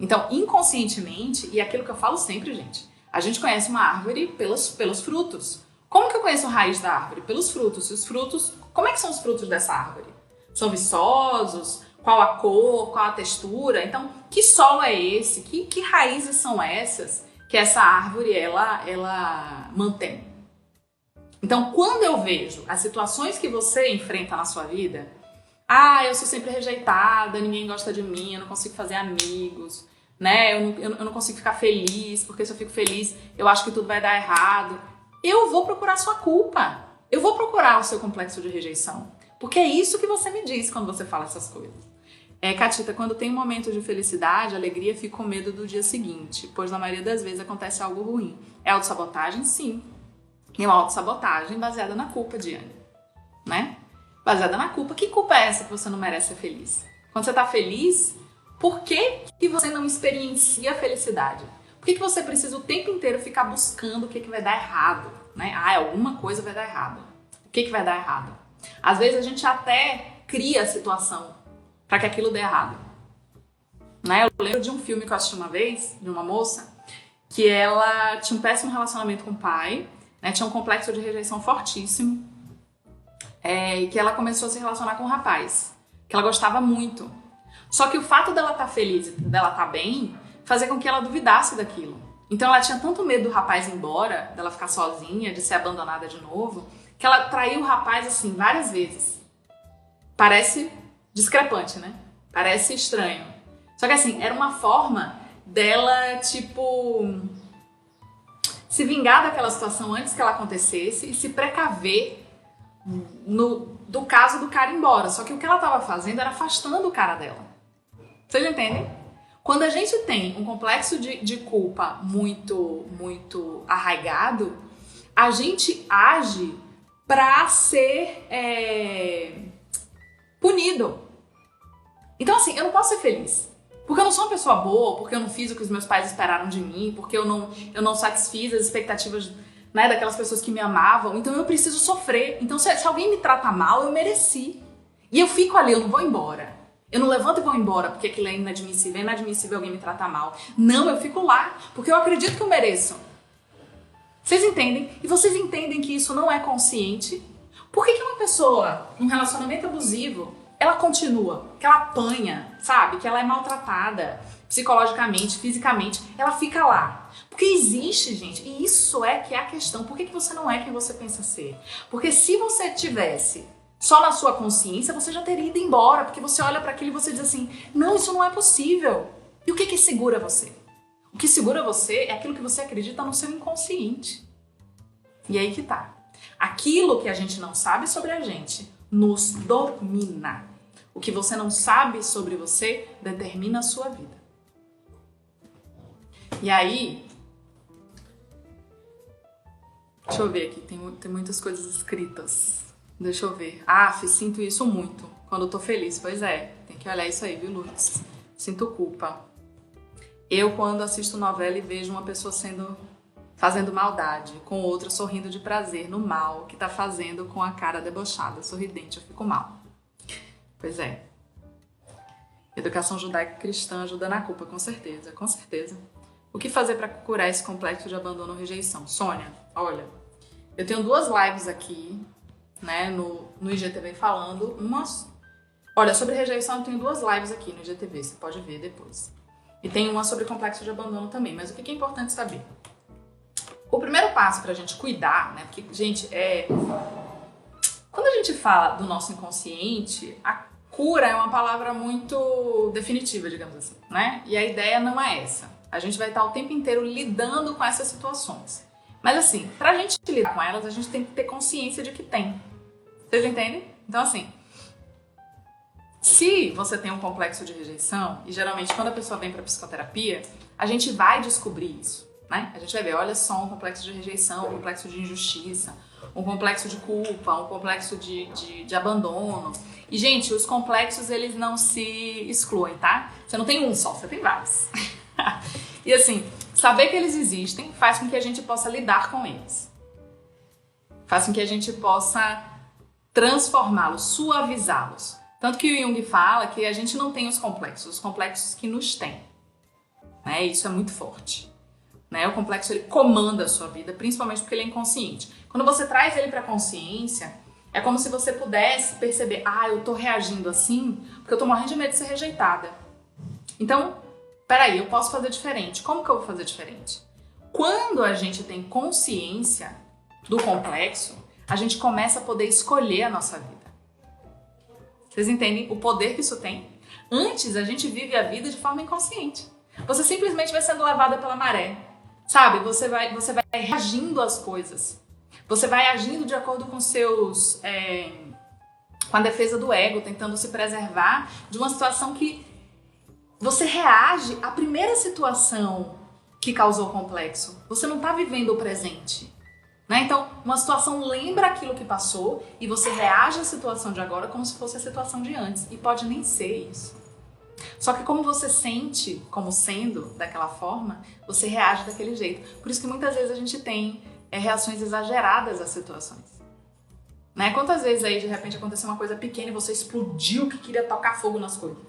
Então, inconscientemente, e é aquilo que eu falo sempre, gente, a gente conhece uma árvore pelos frutos. Como que eu conheço a raiz da árvore? Pelos frutos. E os frutos, como é que são os frutos dessa árvore? São viçosos? Qual a cor? Qual a textura? Então, que solo é esse? Que raízes são essas que essa árvore ela mantém? Então, quando eu vejo as situações que você enfrenta na sua vida, eu sou sempre rejeitada, ninguém gosta de mim, eu não consigo fazer amigos, né? Eu não consigo ficar feliz, porque se eu fico feliz, eu acho que tudo vai dar errado. Eu vou procurar sua culpa. Eu vou procurar o seu complexo de rejeição. Porque é isso que você me diz quando você fala essas coisas. Catita, quando tem um momento de felicidade, alegria, fico com medo do dia seguinte, pois na maioria das vezes acontece algo ruim. É autossabotagem? Sim. É uma autossabotagem baseada na culpa, Diane. Né? Baseada na culpa. Que culpa é essa que você não merece ser feliz? Quando você tá feliz, por que você não experiencia a felicidade? Por que você precisa o tempo inteiro ficar buscando o que vai dar errado? Né? Alguma coisa vai dar errado. O que vai dar errado? Às vezes a gente até cria a situação para que aquilo dê errado. Né? Eu lembro de um filme que eu assisti uma vez, de uma moça, que ela tinha um péssimo relacionamento com o pai, né? Tinha um complexo de rejeição fortíssimo, e que ela começou a se relacionar com um rapaz, que ela gostava muito. Só que o fato dela estar feliz, dela estar bem, fazia com que ela duvidasse daquilo. Então ela tinha tanto medo do rapaz ir embora, dela ficar sozinha, de ser abandonada de novo, que ela traiu o rapaz assim várias vezes. Parece discrepante, né? Parece estranho. Só que assim, era uma forma dela, se vingar daquela situação antes que ela acontecesse e se precaver do caso do cara ir embora. Só que o que ela estava fazendo era afastando o cara dela. Vocês entendem? Quando a gente tem um complexo de culpa muito, muito arraigado, a gente age para ser punido. Então assim, eu não posso ser feliz. Porque eu não sou uma pessoa boa, porque eu não fiz o que os meus pais esperaram de mim, porque eu não satisfiz as expectativas, né, daquelas pessoas que me amavam. Então eu preciso sofrer. Então se alguém me trata mal, eu mereci. E eu fico ali, eu não vou embora. Eu não levanto e vou embora porque aquilo é inadmissível. É inadmissível alguém me tratar mal. Não, eu fico lá, porque eu acredito que eu mereço. Vocês entendem? E vocês entendem que isso não é consciente? Por que uma pessoa, num relacionamento abusivo, ela continua, que ela apanha, sabe? Que ela é maltratada psicologicamente, fisicamente, ela fica lá. Porque existe, gente, e isso é que é a questão. Por que você não é quem você pensa ser? Porque se você tivesse só na sua consciência, você já teria ido embora, porque você olha para aquilo e você diz assim, não, isso não é possível. E o que segura você? O que segura você é aquilo que você acredita no seu inconsciente. E aí que tá. Aquilo que a gente não sabe sobre a gente nos domina. O que você não sabe sobre você determina a sua vida. E aí, deixa eu ver aqui, tem muitas coisas escritas. Deixa eu ver. Sinto isso muito quando eu tô feliz. Pois é, tem que olhar isso aí, viu, Lourdes? Sinto culpa. Eu, quando assisto novela e vejo uma pessoa fazendo maldade, com outra sorrindo de prazer no mal que tá fazendo com a cara debochada, sorridente, eu fico mal. Pois é. Educação judaica cristã ajuda na culpa, com certeza, com certeza. O que fazer para curar esse complexo de abandono ou rejeição? Sônia, olha, eu tenho 2 lives aqui, né, no IGTV falando, olha, sobre rejeição eu tenho 2 lives aqui no IGTV, você pode ver depois. E tem uma sobre complexo de abandono também, mas o que é importante saber? O primeiro passo pra gente cuidar, né, porque, gente, quando a gente fala do nosso inconsciente, a cura é uma palavra muito definitiva, digamos assim, né? E a ideia não é essa. A gente vai estar o tempo inteiro lidando com essas situações. Mas assim, pra gente lidar com elas, a gente tem que ter consciência de que tem. Vocês entendem? Então assim, se você tem um complexo de rejeição, e geralmente quando a pessoa vem pra psicoterapia, a gente vai descobrir isso, né? A gente vai ver, olha só, um complexo de rejeição, um complexo de injustiça, um complexo de culpa, um complexo de abandono. E, gente, os complexos, eles não se excluem, tá? Você não tem um só, você tem vários. E assim, saber que eles existem faz com que a gente possa lidar com eles. Faz com que a gente possa transformá-los, suavizá-los. Tanto que o Jung fala que a gente não tem os complexos que nos têm. Né? Isso é muito forte. Né? O complexo, ele comanda a sua vida, principalmente porque ele é inconsciente. Quando você traz ele para a consciência, é como se você pudesse perceber, eu tô reagindo assim porque eu tô morrendo de medo de ser rejeitada. Então, peraí, eu posso fazer diferente. Como que eu vou fazer diferente? Quando a gente tem consciência do complexo, a gente começa a poder escolher a nossa vida. Vocês entendem o poder que isso tem? Antes, a gente vive a vida de forma inconsciente. Você simplesmente vai sendo levada pela maré. Sabe? Você vai reagindo às coisas. Você vai agindo de acordo com seus... com a defesa do ego, tentando se preservar de uma situação que você reage à primeira situação que causou complexo. Você não está vivendo o presente. Né? Então, uma situação lembra aquilo que passou e você reage à situação de agora como se fosse a situação de antes. E pode nem ser isso. Só que como você sente como sendo daquela forma, você reage daquele jeito. Por isso que muitas vezes a gente tem reações exageradas às situações. Né? Quantas vezes aí de repente aconteceu uma coisa pequena e você explodiu que queria tocar fogo nas coisas?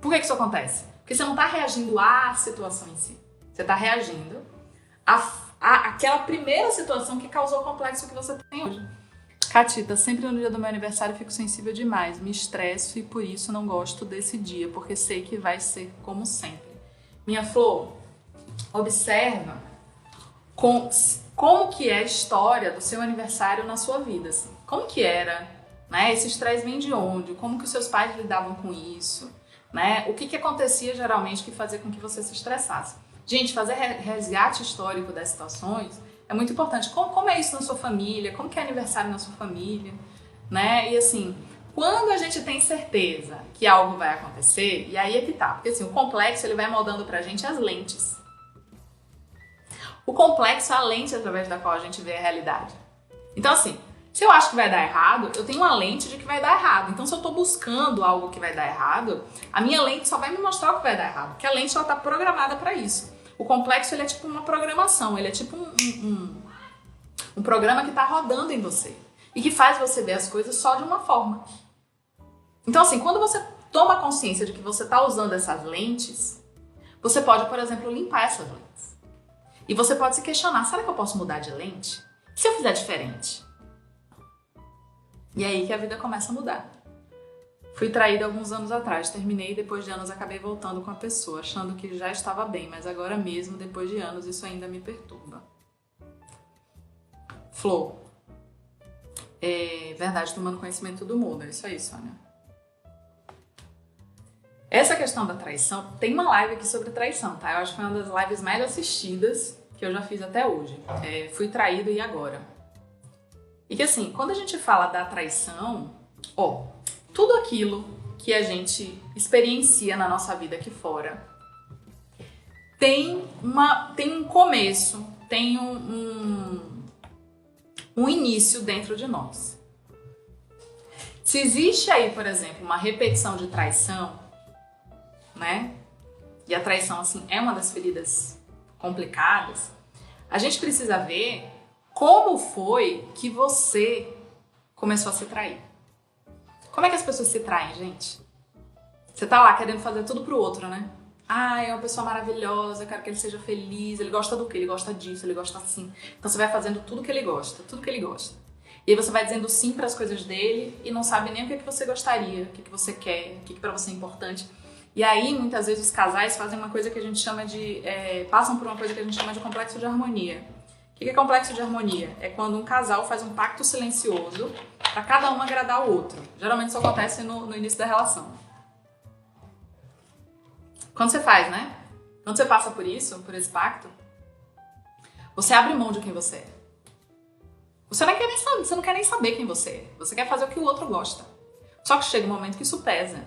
Por que isso acontece? Porque você não está reagindo à situação em si. Você está reagindo àquela primeira situação que causou o complexo que você tem hoje. Catita, sempre no dia do meu aniversário fico sensível demais, me estresso e por isso não gosto desse dia, porque sei que vai ser como sempre. Minha flor, observa como que é a história do seu aniversário na sua vida, assim. Como que era, né? Esse estresse vem de onde? Como que os seus pais lidavam com isso? Né? O que acontecia geralmente que fazia com que você se estressasse? Gente, fazer resgate histórico das situações é muito importante. Como é isso na sua família? Como que é aniversário na sua família? Né? E assim, quando a gente tem certeza que algo vai acontecer, e aí é que tá. Porque assim, o complexo ele vai moldando pra gente as lentes. O complexo é a lente através da qual a gente vê a realidade. Então assim, se eu acho que vai dar errado, eu tenho uma lente de que vai dar errado. Então se eu tô buscando algo que vai dar errado, a minha lente só vai me mostrar o que vai dar errado. Porque a lente ela tá programada para isso. O complexo ele é tipo uma programação, ele é tipo um programa que tá rodando em você. E que faz você ver as coisas só de uma forma. Então assim, quando você toma consciência de que você tá usando essas lentes, você pode, por exemplo, limpar essas lentes. E você pode se questionar, será que eu posso mudar de lente? E se eu fizer diferente? E é aí que a vida começa a mudar. Fui traída alguns anos atrás, terminei e depois de anos acabei voltando com a pessoa, achando que já estava bem, mas agora mesmo, depois de anos, isso ainda me perturba. Flor, verdade tomando conhecimento do mundo, é isso aí, Sônia. Essa questão da traição, tem uma live aqui sobre traição, tá? Eu acho que foi uma das lives mais assistidas que eu já fiz até hoje. Fui traída e agora? E que assim, quando a gente fala da traição, tudo aquilo que a gente experiencia na nossa vida aqui fora tem um começo, tem um início dentro de nós. Se existe aí, por exemplo, uma repetição de traição, né? E a traição, assim, é uma das feridas complicadas, a gente precisa ver como foi que você começou a se trair. Como é que as pessoas se traem, gente? Você tá lá querendo fazer tudo pro outro, né? Ah, é uma pessoa maravilhosa, eu quero que ele seja feliz, ele gosta do quê? Ele gosta disso, ele gosta assim. Então você vai fazendo tudo que ele gosta, tudo que ele gosta. E aí você vai dizendo sim para as coisas dele e não sabe nem o que, que você gostaria, o que, que você quer, o que, que pra você é importante. E aí, muitas vezes, os casais fazem uma coisa que a gente chama de... passam por uma coisa que a gente chama de complexo de harmonia. O que é complexo de harmonia? É quando um casal faz um pacto silencioso para cada um agradar o outro. Geralmente isso acontece no início da relação. Quando você faz, né? Quando você passa por isso, por esse pacto, você abre mão de quem você é. Você não quer nem saber, você não quer nem saber quem você é. Você quer fazer o que o outro gosta. Só que chega um momento que isso pesa.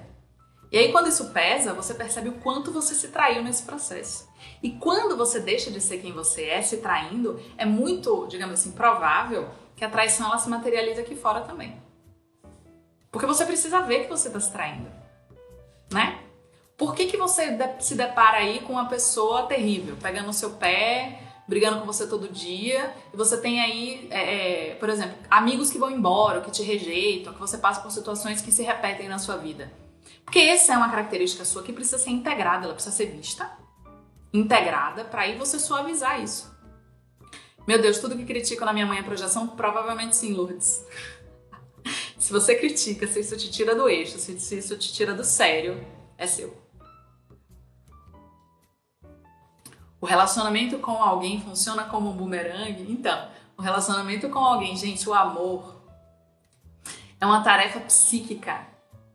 E aí, quando isso pesa, você percebe o quanto você se traiu nesse processo. E quando você deixa de ser quem você é, se traindo, é muito, digamos assim, provável que a traição ela se materialize aqui fora também. Porque você precisa ver que você está se traindo, né? Por que você se depara aí com uma pessoa terrível, pegando o seu pé, brigando com você todo dia, e você tem aí, por exemplo, amigos que vão embora, que te rejeitam, que você passa por situações que se repetem na sua vida? Porque essa é uma característica sua que precisa ser integrada, ela precisa ser vista, integrada, para aí você suavizar isso. Meu Deus, tudo que critico na minha mãe é projeção? Provavelmente sim, Lourdes. Se você critica, se isso te tira do eixo, se isso te tira do sério, é seu. O relacionamento com alguém funciona como um bumerangue? Então, o relacionamento com alguém, gente, o amor é uma tarefa psíquica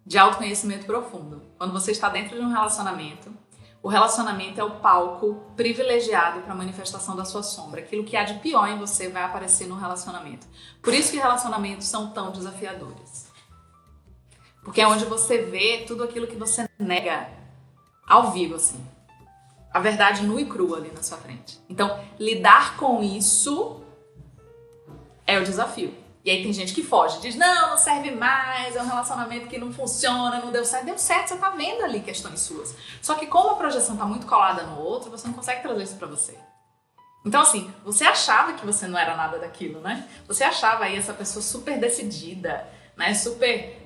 de autoconhecimento profundo. Quando você está dentro de um relacionamento, o relacionamento é o palco privilegiado para a manifestação da sua sombra. Aquilo que há de pior em você vai aparecer no relacionamento. Por isso que relacionamentos são tão desafiadores. Porque é onde você vê tudo aquilo que você nega ao vivo, assim. A verdade nua e crua ali na sua frente. Então, lidar com isso é o desafio. E aí tem gente que foge, diz, não serve mais, é um relacionamento que não funciona, não deu certo. Deu certo, você tá vendo ali questões suas. Só que como a projeção tá muito colada no outro, você não consegue trazer isso pra você. Então assim, você achava que você não era nada daquilo, né? Você achava aí essa pessoa super decidida, né? Super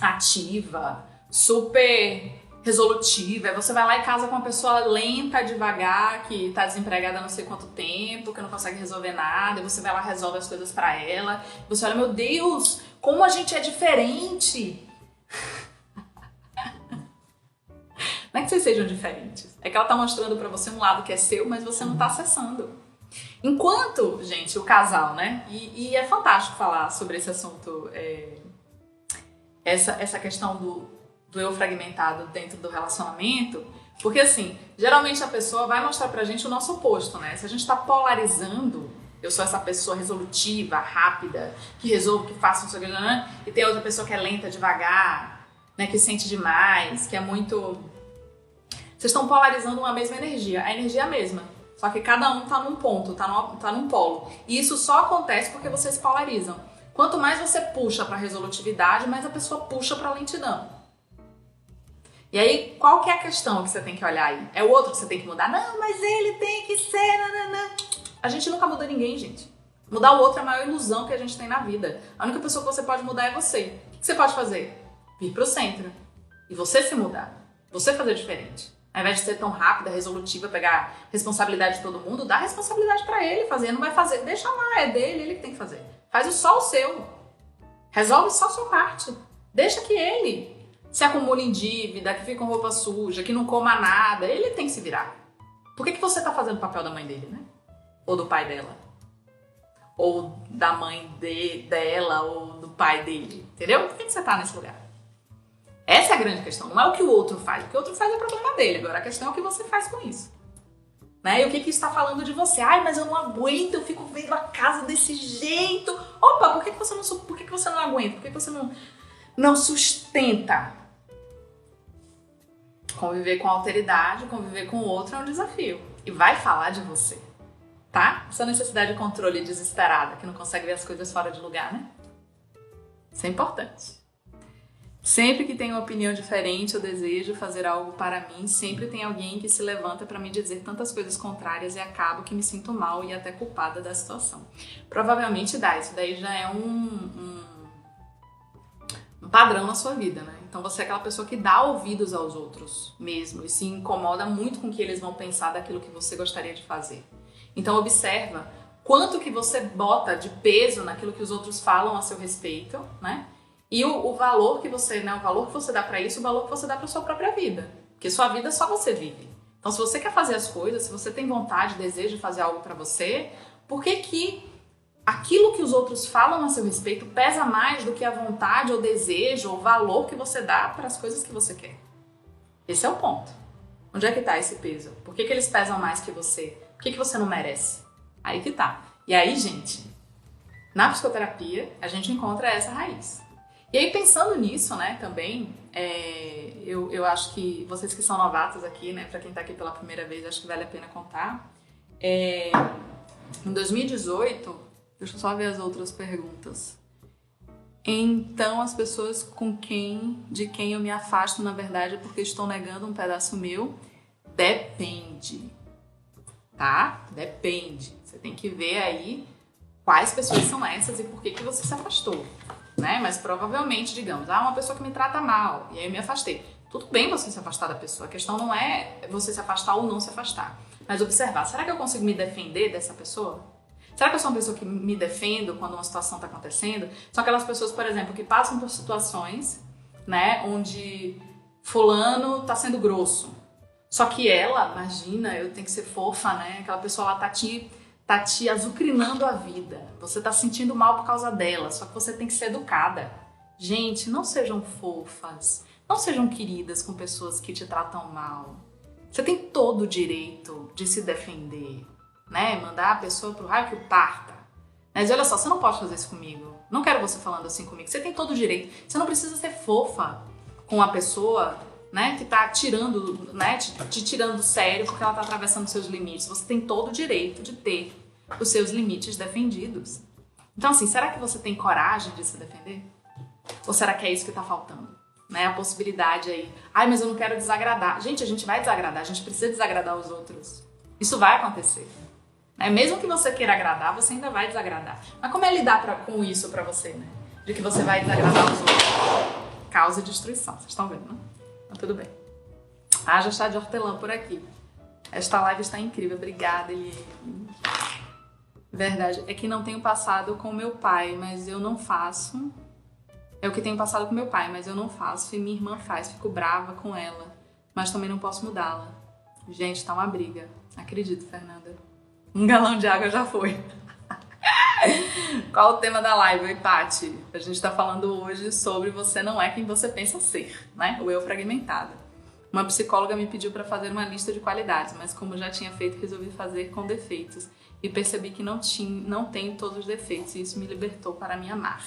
ativa, super resolutiva, aí você vai lá e casa com uma pessoa lenta, devagar, que tá desempregada há não sei quanto tempo, que não consegue resolver nada, e você vai lá e resolve as coisas pra ela, e você olha, meu Deus, como a gente é diferente! Não é que vocês sejam diferentes, é que ela tá mostrando pra você um lado que é seu, mas você não tá acessando. Enquanto, gente, o casal, né, e é fantástico falar sobre esse assunto, essa questão do eu fragmentado dentro do relacionamento, porque assim, geralmente a pessoa vai mostrar pra gente o nosso oposto, né? Se a gente tá polarizando, eu sou essa pessoa resolutiva, rápida, que resolve, que faça, não sei o que, né? E tem outra pessoa que é lenta, devagar, né? Que sente demais, que é muito... Vocês estão polarizando uma mesma energia, a energia é a mesma, só que cada um tá num ponto, tá num polo. E isso só acontece porque vocês polarizam. Quanto mais você puxa pra resolutividade, mais a pessoa puxa pra lentidão. E aí, qual que é a questão que você tem que olhar aí? É o outro que você tem que mudar? Não, mas ele tem que ser... Nanana. A gente nunca muda ninguém, gente. Mudar o outro é a maior ilusão que a gente tem na vida. A única pessoa que você pode mudar é você. O que você pode fazer? Vir pro centro. E você se mudar. Você fazer diferente. Ao invés de ser tão rápida, resolutiva, pegar responsabilidade de todo mundo, dá responsabilidade pra ele fazer. Não vai fazer. Deixa lá, é dele, ele que tem que fazer. Faz só o seu. Resolve só a sua parte. Deixa que ele... se acumula em dívida, que fica com roupa suja, que não coma nada, ele tem que se virar. Por que você tá fazendo o papel da mãe dele, né? Ou do pai dela? Ou da mãe dela, ou do pai dele, entendeu? Por que você tá nesse lugar? Essa é a grande questão, não é o que o outro faz. O que o outro faz é problema dele, agora a questão é o que você faz com isso. Né? E o que está falando de você? Ai, mas eu não aguento, eu fico vendo a casa desse jeito. Opa, por que você não aguenta? Por que você não sustenta? Conviver com alteridade, conviver com o outro é um desafio. E vai falar de você, tá? Essa necessidade de controle desesperada, que não consegue ver as coisas fora de lugar, né? Isso é importante. Sempre que tenho uma opinião diferente, eu desejo fazer algo para mim, sempre tem alguém que se levanta para me dizer tantas coisas contrárias e acabo que me sinto mal e até culpada da situação. Provavelmente dá, isso daí já é um padrão na sua vida, né? Então você é aquela pessoa que dá ouvidos aos outros mesmo e se incomoda muito com o que eles vão pensar daquilo que você gostaria de fazer. Então observa quanto que você bota de peso naquilo que os outros falam a seu respeito, né? E o valor que você, né, o valor que você dá para isso, o valor que você dá para sua própria vida. Porque sua vida só você vive. Então se você quer fazer as coisas, se você tem vontade, desejo de fazer algo para você, por que que aquilo que os outros falam a seu respeito pesa mais do que a vontade ou desejo ou valor que você dá para as coisas que você quer? Esse é o ponto. Onde é que está esse peso? Por que que eles pesam mais que você? Por que que você não merece? Aí que tá. E aí, gente, na psicoterapia, a gente encontra essa raiz. E aí, pensando nisso, né, também, eu acho que vocês que são novatos aqui, né, pra quem tá aqui pela primeira vez, acho que vale a pena contar. Em 2018, deixa eu só ver as outras perguntas. Então, as pessoas de quem eu me afasto, na verdade, é porque estou negando um pedaço meu? Depende. Tá? Depende. Você tem que ver aí quais pessoas são essas e por que você se afastou, né? Mas provavelmente, digamos, uma pessoa que me trata mal e aí eu me afastei. Tudo bem você se afastar da pessoa, a questão não é você se afastar ou não se afastar, mas observar, será que eu consigo me defender dessa pessoa? Será que eu sou uma pessoa que me defendo quando uma situação está acontecendo? São aquelas pessoas, por exemplo, que passam por situações, né, onde fulano tá sendo grosso. Só que ela, imagina, eu tenho que ser fofa, né? Aquela pessoa lá tá te azucrinando a vida. Você tá sentindo mal por causa dela, só que você tem que ser educada. Gente, não sejam fofas, não sejam queridas com pessoas que te tratam mal. Você tem todo o direito de se defender, né? Mandar a pessoa pro raio que o parta. Mas olha só, você não pode fazer isso comigo. Não quero você falando assim comigo. Você tem todo o direito. Você não precisa ser fofa com a pessoa, né, que tá tirando, né, te tirando do sério porque ela tá atravessando seus limites. Você tem todo o direito de ter os seus limites defendidos. Então, assim, será que você tem coragem de se defender? Ou será que é isso que tá faltando? Né, a possibilidade aí. Ai, mas eu não quero desagradar. Gente, a gente vai desagradar, a gente precisa desagradar os outros. Isso vai acontecer. Né? Mesmo que você queira agradar, você ainda vai desagradar. Mas como é lidar com isso pra você, né? De que você vai desagradar os outros? Causa e destruição, vocês estão vendo, né? Mas tudo bem. Haja chá de hortelã por aqui. Esta live está incrível. Obrigada, Eliane. Verdade. É que não tenho passado com meu pai, mas eu não faço. É o que tenho passado com meu pai, mas eu não faço. E minha irmã faz. Fico brava com ela. Mas também não posso mudá-la. Gente, tá uma briga. Acredito, Fernanda. Um galão de água já foi. Qual o tema da live? Oi, Paty. A gente tá falando hoje sobre você não é quem você pensa ser, né? O eu fragmentado. Uma psicóloga me pediu para fazer uma lista de qualidades, mas como eu já tinha feito, resolvi fazer com defeitos. E percebi que não tenho todos os defeitos e isso me libertou para me amar.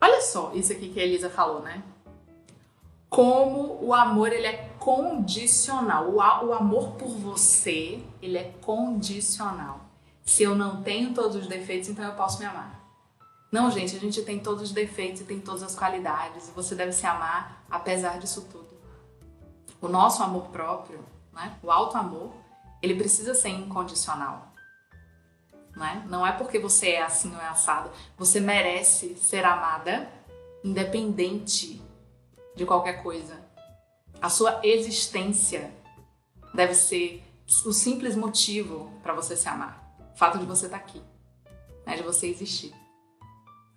Olha só isso aqui que a Elisa falou, né? Como o amor, ele é condicional. O amor por você, ele é condicional. Se eu não tenho todos os defeitos, então eu posso me amar. Não, gente, a gente tem todos os defeitos e tem todas as qualidades. E você deve se amar apesar disso tudo. O nosso amor próprio, né? O auto-amor, ele precisa ser incondicional. Né? Não é porque você é assim ou é assado. Você merece ser amada independente de qualquer coisa. A sua existência deve ser o simples motivo para você se amar. O fato de você estar aqui, né? De você existir.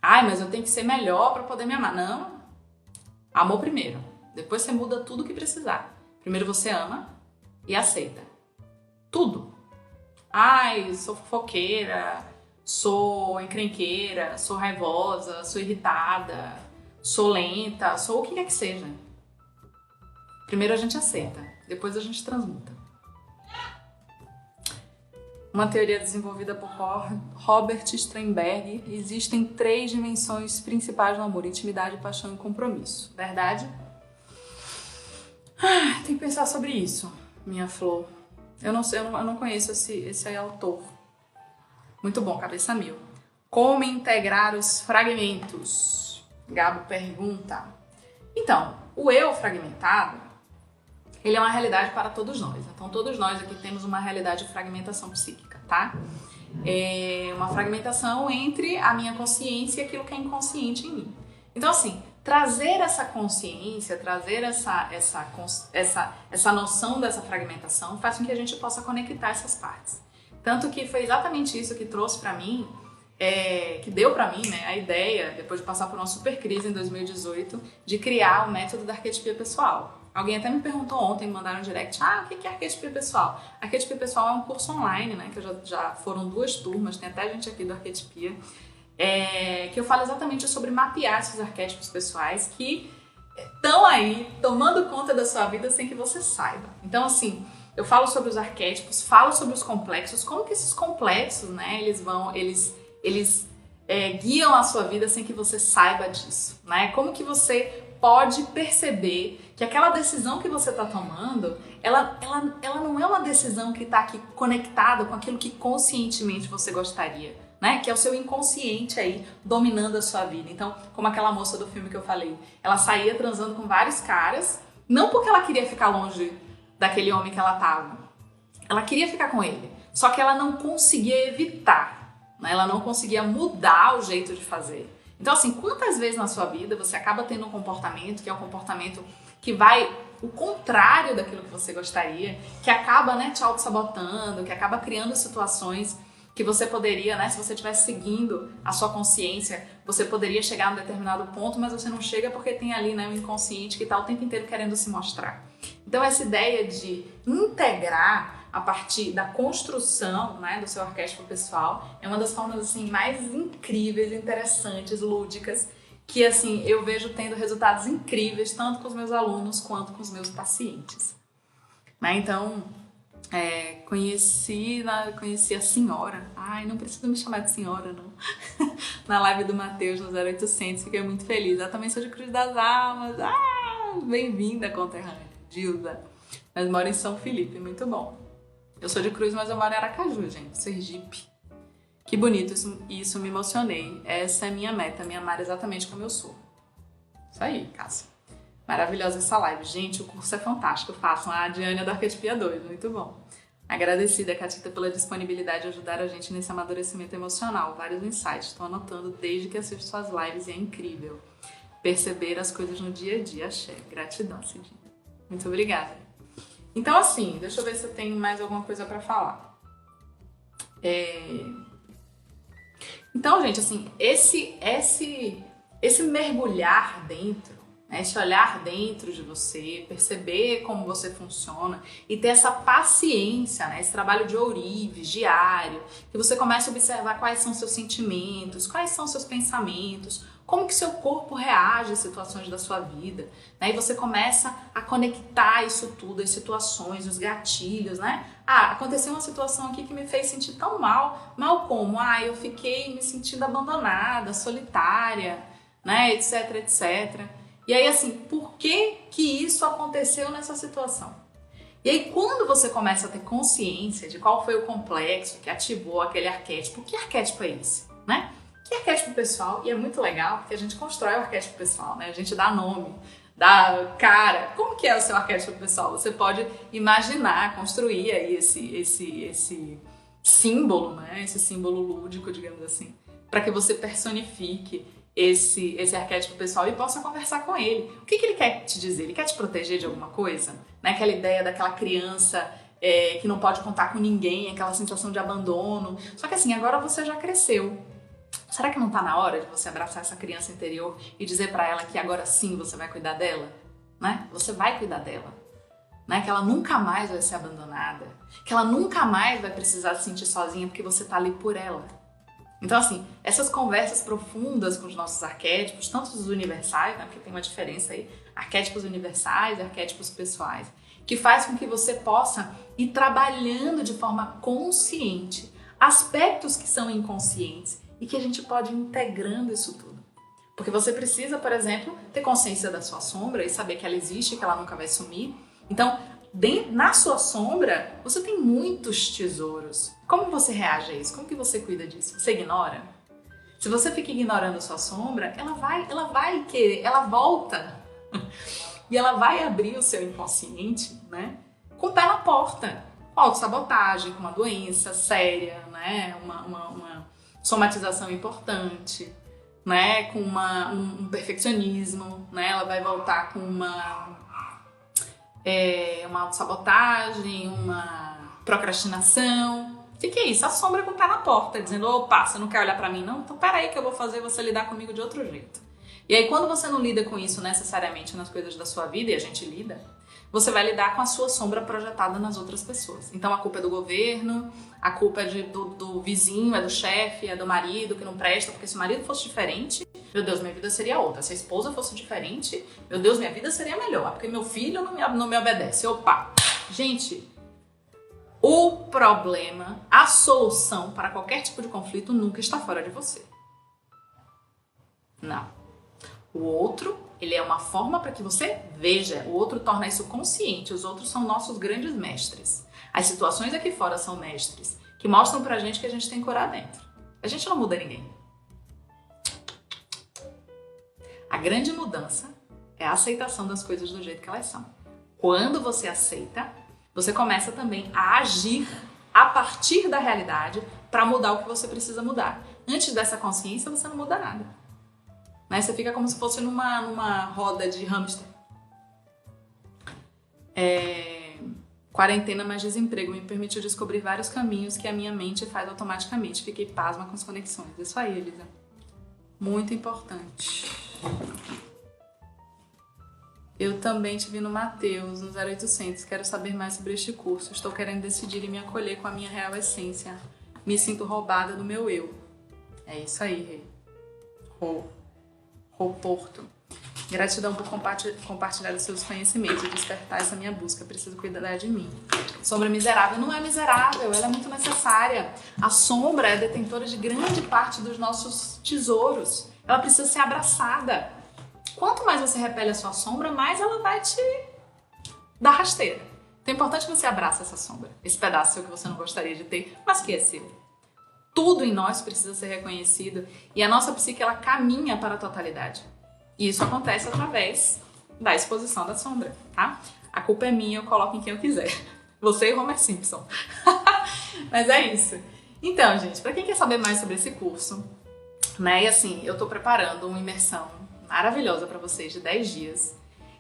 Ai, mas eu tenho que ser melhor para poder me amar. Não. Amor primeiro. Depois você muda tudo o que precisar. Primeiro você ama e aceita. Tudo. Ai, sou fofoqueira, sou encrenqueira, sou raivosa, sou irritada, sou lenta, sou o que quer que seja. Primeiro a gente aceita, depois a gente transmuta. Uma teoria desenvolvida por Robert Sternberg, existem 3 dimensões principais no amor: intimidade, paixão e compromisso. Verdade? Tem que pensar sobre isso, minha flor. Eu não sei, eu não conheço esse autor. Muito bom, cabeça mil. Como integrar os fragmentos? Gabo pergunta. Então, o eu fragmentado, ele é uma realidade para todos nós. Então, todos nós aqui temos uma realidade de fragmentação psíquica, tá? É uma fragmentação entre a minha consciência e aquilo que é inconsciente em mim. Então, assim, trazer essa consciência, trazer essa noção dessa fragmentação faz com que a gente possa conectar essas partes. Tanto que foi exatamente isso que trouxe pra mim, que deu pra mim, né, a ideia, depois de passar por uma super crise em 2018, de criar o método da arquetipia pessoal. Alguém até me perguntou ontem, me mandaram um direct, o que é arquetipia pessoal? Arquetipia pessoal é um curso online, né, que já foram 2 turmas, tem até gente aqui do Arquetipia, que eu falo exatamente sobre mapear esses arquétipos pessoais que estão aí tomando conta da sua vida sem que você saiba. Então, assim, eu falo sobre os arquétipos, falo sobre os complexos, como que esses complexos, né, eles guiam a sua vida sem que você saiba disso, né? Como que você pode perceber que aquela decisão que você está tomando, ela não é uma decisão que está aqui conectada com aquilo que conscientemente você gostaria, né? Que é o seu inconsciente aí dominando a sua vida. Então, como aquela moça do filme que eu falei, ela saía transando com vários caras, não porque ela queria ficar longe daquele homem que ela tava. Ela queria ficar com ele, só que ela não conseguia evitar, né? Ela não conseguia mudar o jeito de fazer. Então, assim, quantas vezes na sua vida você acaba tendo um comportamento que é um comportamento que vai o contrário daquilo que você gostaria, que acaba, né, te auto-sabotando, que acaba criando situações que você poderia, né, se você estivesse seguindo a sua consciência, você poderia chegar a um determinado ponto, mas você não chega porque tem ali, né, um inconsciente que está o tempo inteiro querendo se mostrar. Então, essa ideia de integrar a partir da construção, né, do seu arquétipo pessoal é uma das formas assim, mais incríveis, interessantes, lúdicas, que assim, eu vejo tendo resultados incríveis tanto com os meus alunos quanto com os meus pacientes. Né? Então, conheci a senhora. Ai, não precisa me chamar de senhora, não. Na live do Matheus no 0800, fiquei muito feliz. Eu também sou de Cruz das Almas. Bem-vinda, conterrânea, Dilda. Mas moro em São Felipe, muito bom. Eu sou de Cruz, mas eu moro em Aracaju, gente, Sergipe. Que bonito, isso me emocionei. Essa é a minha meta, me amar exatamente como eu sou. Isso aí, Cássia. Maravilhosa essa live. Gente, o curso é fantástico. Façam a Diana do Arquetipia 2, muito bom. Agradecida, Catita, pela disponibilidade de ajudar a gente nesse amadurecimento emocional. Vários insights. Estou anotando desde que assisto suas lives e é incrível. Perceber as coisas no dia a dia. Axé. Gratidão, Cidinha. Muito obrigada. Então, assim, deixa eu ver se eu tenho mais alguma coisa pra falar. Então, gente, assim, esse mergulhar dentro, né, esse olhar dentro de você, perceber como você funciona e ter essa paciência, né, esse trabalho de ourives, diário, que você começa a observar quais são seus sentimentos, quais são seus pensamentos, como que seu corpo reage às situações da sua vida, né? E você começa a conectar isso tudo, as situações, os gatilhos, né? Aconteceu uma situação aqui que me fez sentir tão mal. Mal como? Eu fiquei me sentindo abandonada, solitária, né? Etc, etc. E aí, assim, por que que isso aconteceu nessa situação? E aí, quando você começa a ter consciência de qual foi o complexo que ativou aquele arquétipo, que arquétipo é esse, né? Que arquétipo pessoal, e é muito legal porque a gente constrói o arquétipo pessoal, né? A gente dá nome, dá cara. Como que é o seu arquétipo pessoal? Você pode imaginar, construir aí esse símbolo, né? Esse símbolo lúdico, digamos assim, para que você personifique esse arquétipo pessoal e possa conversar com ele. O que ele quer te dizer? Ele quer te proteger de alguma coisa? Né? Aquela ideia daquela criança que não pode contar com ninguém, aquela sensação de abandono. Só que assim, agora você já cresceu. Será que não está na hora de você abraçar essa criança interior e dizer para ela que agora sim você vai cuidar dela? Né? Você vai cuidar dela. Né? Que ela nunca mais vai ser abandonada. Que ela nunca mais vai precisar se sentir sozinha porque você está ali por ela. Então, assim, essas conversas profundas com os nossos arquétipos, tanto os universais, né? Porque tem uma diferença aí, arquétipos universais e arquétipos pessoais, que faz com que você possa ir trabalhando de forma consciente aspectos que são inconscientes e que a gente pode ir integrando isso tudo. Porque você precisa, por exemplo, ter consciência da sua sombra e saber que ela existe, que ela nunca vai sumir. Então, na sua sombra, você tem muitos tesouros. Como você reage a isso? Como que você cuida disso? Você ignora? Se você fica ignorando a sua sombra, ela vai querer, ela volta. E ela vai abrir o seu inconsciente, né? Com o pé na porta. Com autossabotagem, com uma doença séria, né? Uma somatização importante, né, com um perfeccionismo, né? Ela vai voltar com uma autossabotagem, uma procrastinação. O que é isso? A sombra com o pé na porta, dizendo, opa, você não quer olhar pra mim não? Então peraí que eu vou fazer você lidar comigo de outro jeito. E aí quando você não lida com isso necessariamente nas coisas da sua vida, e a gente lida, você vai lidar com a sua sombra projetada nas outras pessoas. Então a culpa é do governo, a culpa é do vizinho, é do chefe, é do marido que não presta, porque se o marido fosse diferente, meu Deus, minha vida seria outra. Se a esposa fosse diferente, meu Deus, minha vida seria melhor, porque meu filho não me obedece. Opa! Gente, o problema, a solução para qualquer tipo de conflito nunca está fora de você. Não. O outro, ele é uma forma para que você veja. O outro torna isso consciente. Os outros são nossos grandes mestres. As situações aqui fora são mestres, que mostram pra gente que a gente tem que curar dentro. A gente não muda ninguém. A grande mudança é a aceitação das coisas do jeito que elas são. Quando você aceita, você começa também a agir a partir da realidade para mudar o que você precisa mudar. Antes dessa consciência, você não muda nada. Né? Você fica como se fosse numa roda de hamster. Quarentena mais desemprego me permitiu descobrir vários caminhos que a minha mente faz automaticamente. Fiquei pasma com as conexões. Isso aí, Elisa. Muito importante. Eu também te vi no Mateus, no 0800. Quero saber mais sobre este curso. Estou querendo decidir e me acolher com a minha real essência. Me sinto roubada do meu eu. É isso aí, Rei. Porto. Gratidão por compartilhar os seus conhecimentos e despertar essa minha busca. Preciso cuidar de mim. Sombra miserável não é miserável, ela é muito necessária. A sombra é detentora de grande parte dos nossos tesouros. Ela precisa ser abraçada. Quanto mais você repele a sua sombra, mais ela vai te dar rasteira. Então é importante que você abrace essa sombra. Esse pedaço seu que você não gostaria de ter, mas que é seu. Tudo em nós precisa ser reconhecido e a nossa psique, ela caminha para a totalidade. E isso acontece através da exposição da sombra, tá? A culpa é minha, eu coloco em quem eu quiser. Você e Homer Simpson. Mas é isso. Então, gente, para quem quer saber mais sobre esse curso, né? E assim, eu tô preparando uma imersão maravilhosa para vocês de 10 dias.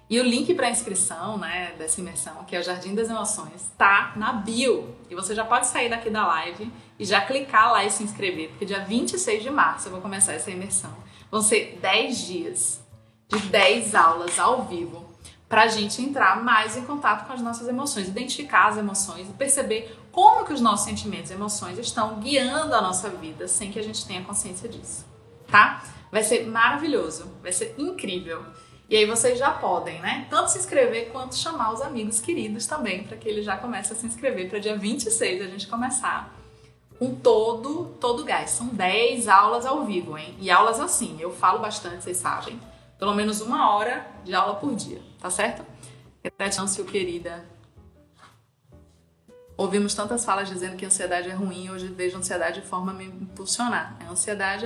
E o link para inscrição, né, dessa imersão, que é o Jardim das Emoções, tá na bio. E você já pode sair daqui da live e já clicar lá e se inscrever, porque dia 26 de março eu vou começar essa imersão. Vão ser 10 dias de 10 aulas ao vivo pra gente entrar mais em contato com as nossas emoções, identificar as emoções e perceber como que os nossos sentimentos e emoções estão guiando a nossa vida sem que a gente tenha consciência disso, tá? Vai ser maravilhoso, vai ser incrível. E aí vocês já podem, né, tanto se inscrever quanto chamar os amigos queridos também, para que eles já comecem a se inscrever para dia 26 a gente começar com todo gás. São 10 aulas ao vivo, hein? E aulas assim, eu falo bastante, vocês sabem. Pelo menos 1 hora de aula por dia, tá certo? Gratidão, Sil querida. Ouvimos tantas falas dizendo que a ansiedade é ruim, hoje vejo a ansiedade de forma a me impulsionar. A ansiedade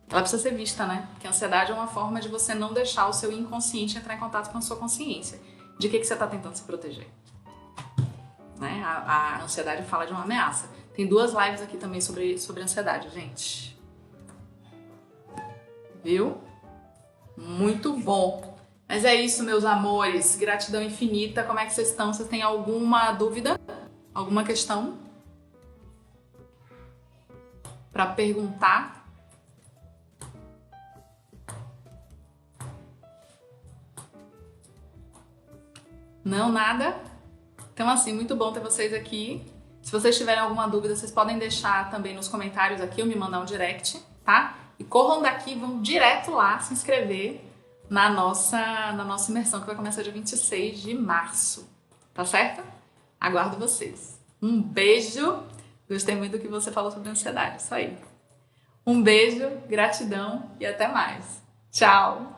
ela precisa ser vista, né? Porque a ansiedade é uma forma de você não deixar o seu inconsciente entrar em contato com a sua consciência. De que você está tentando se proteger? Né? A ansiedade fala de uma ameaça. Tem 2 lives aqui também sobre ansiedade, gente. Viu? Muito bom. Mas é isso, meus amores. Gratidão infinita. Como é que vocês estão? Vocês têm alguma dúvida? Alguma questão? Para perguntar? Não, nada? Então, assim, muito bom ter vocês aqui. Se vocês tiverem alguma dúvida, vocês podem deixar também nos comentários aqui ou me mandar um direct, tá? E corram daqui, vão direto lá se inscrever na nossa imersão, que vai começar dia 26 de março. Tá certo? Aguardo vocês. Um beijo. Gostei muito do que você falou sobre ansiedade. Isso aí. Um beijo, gratidão e até mais. Tchau!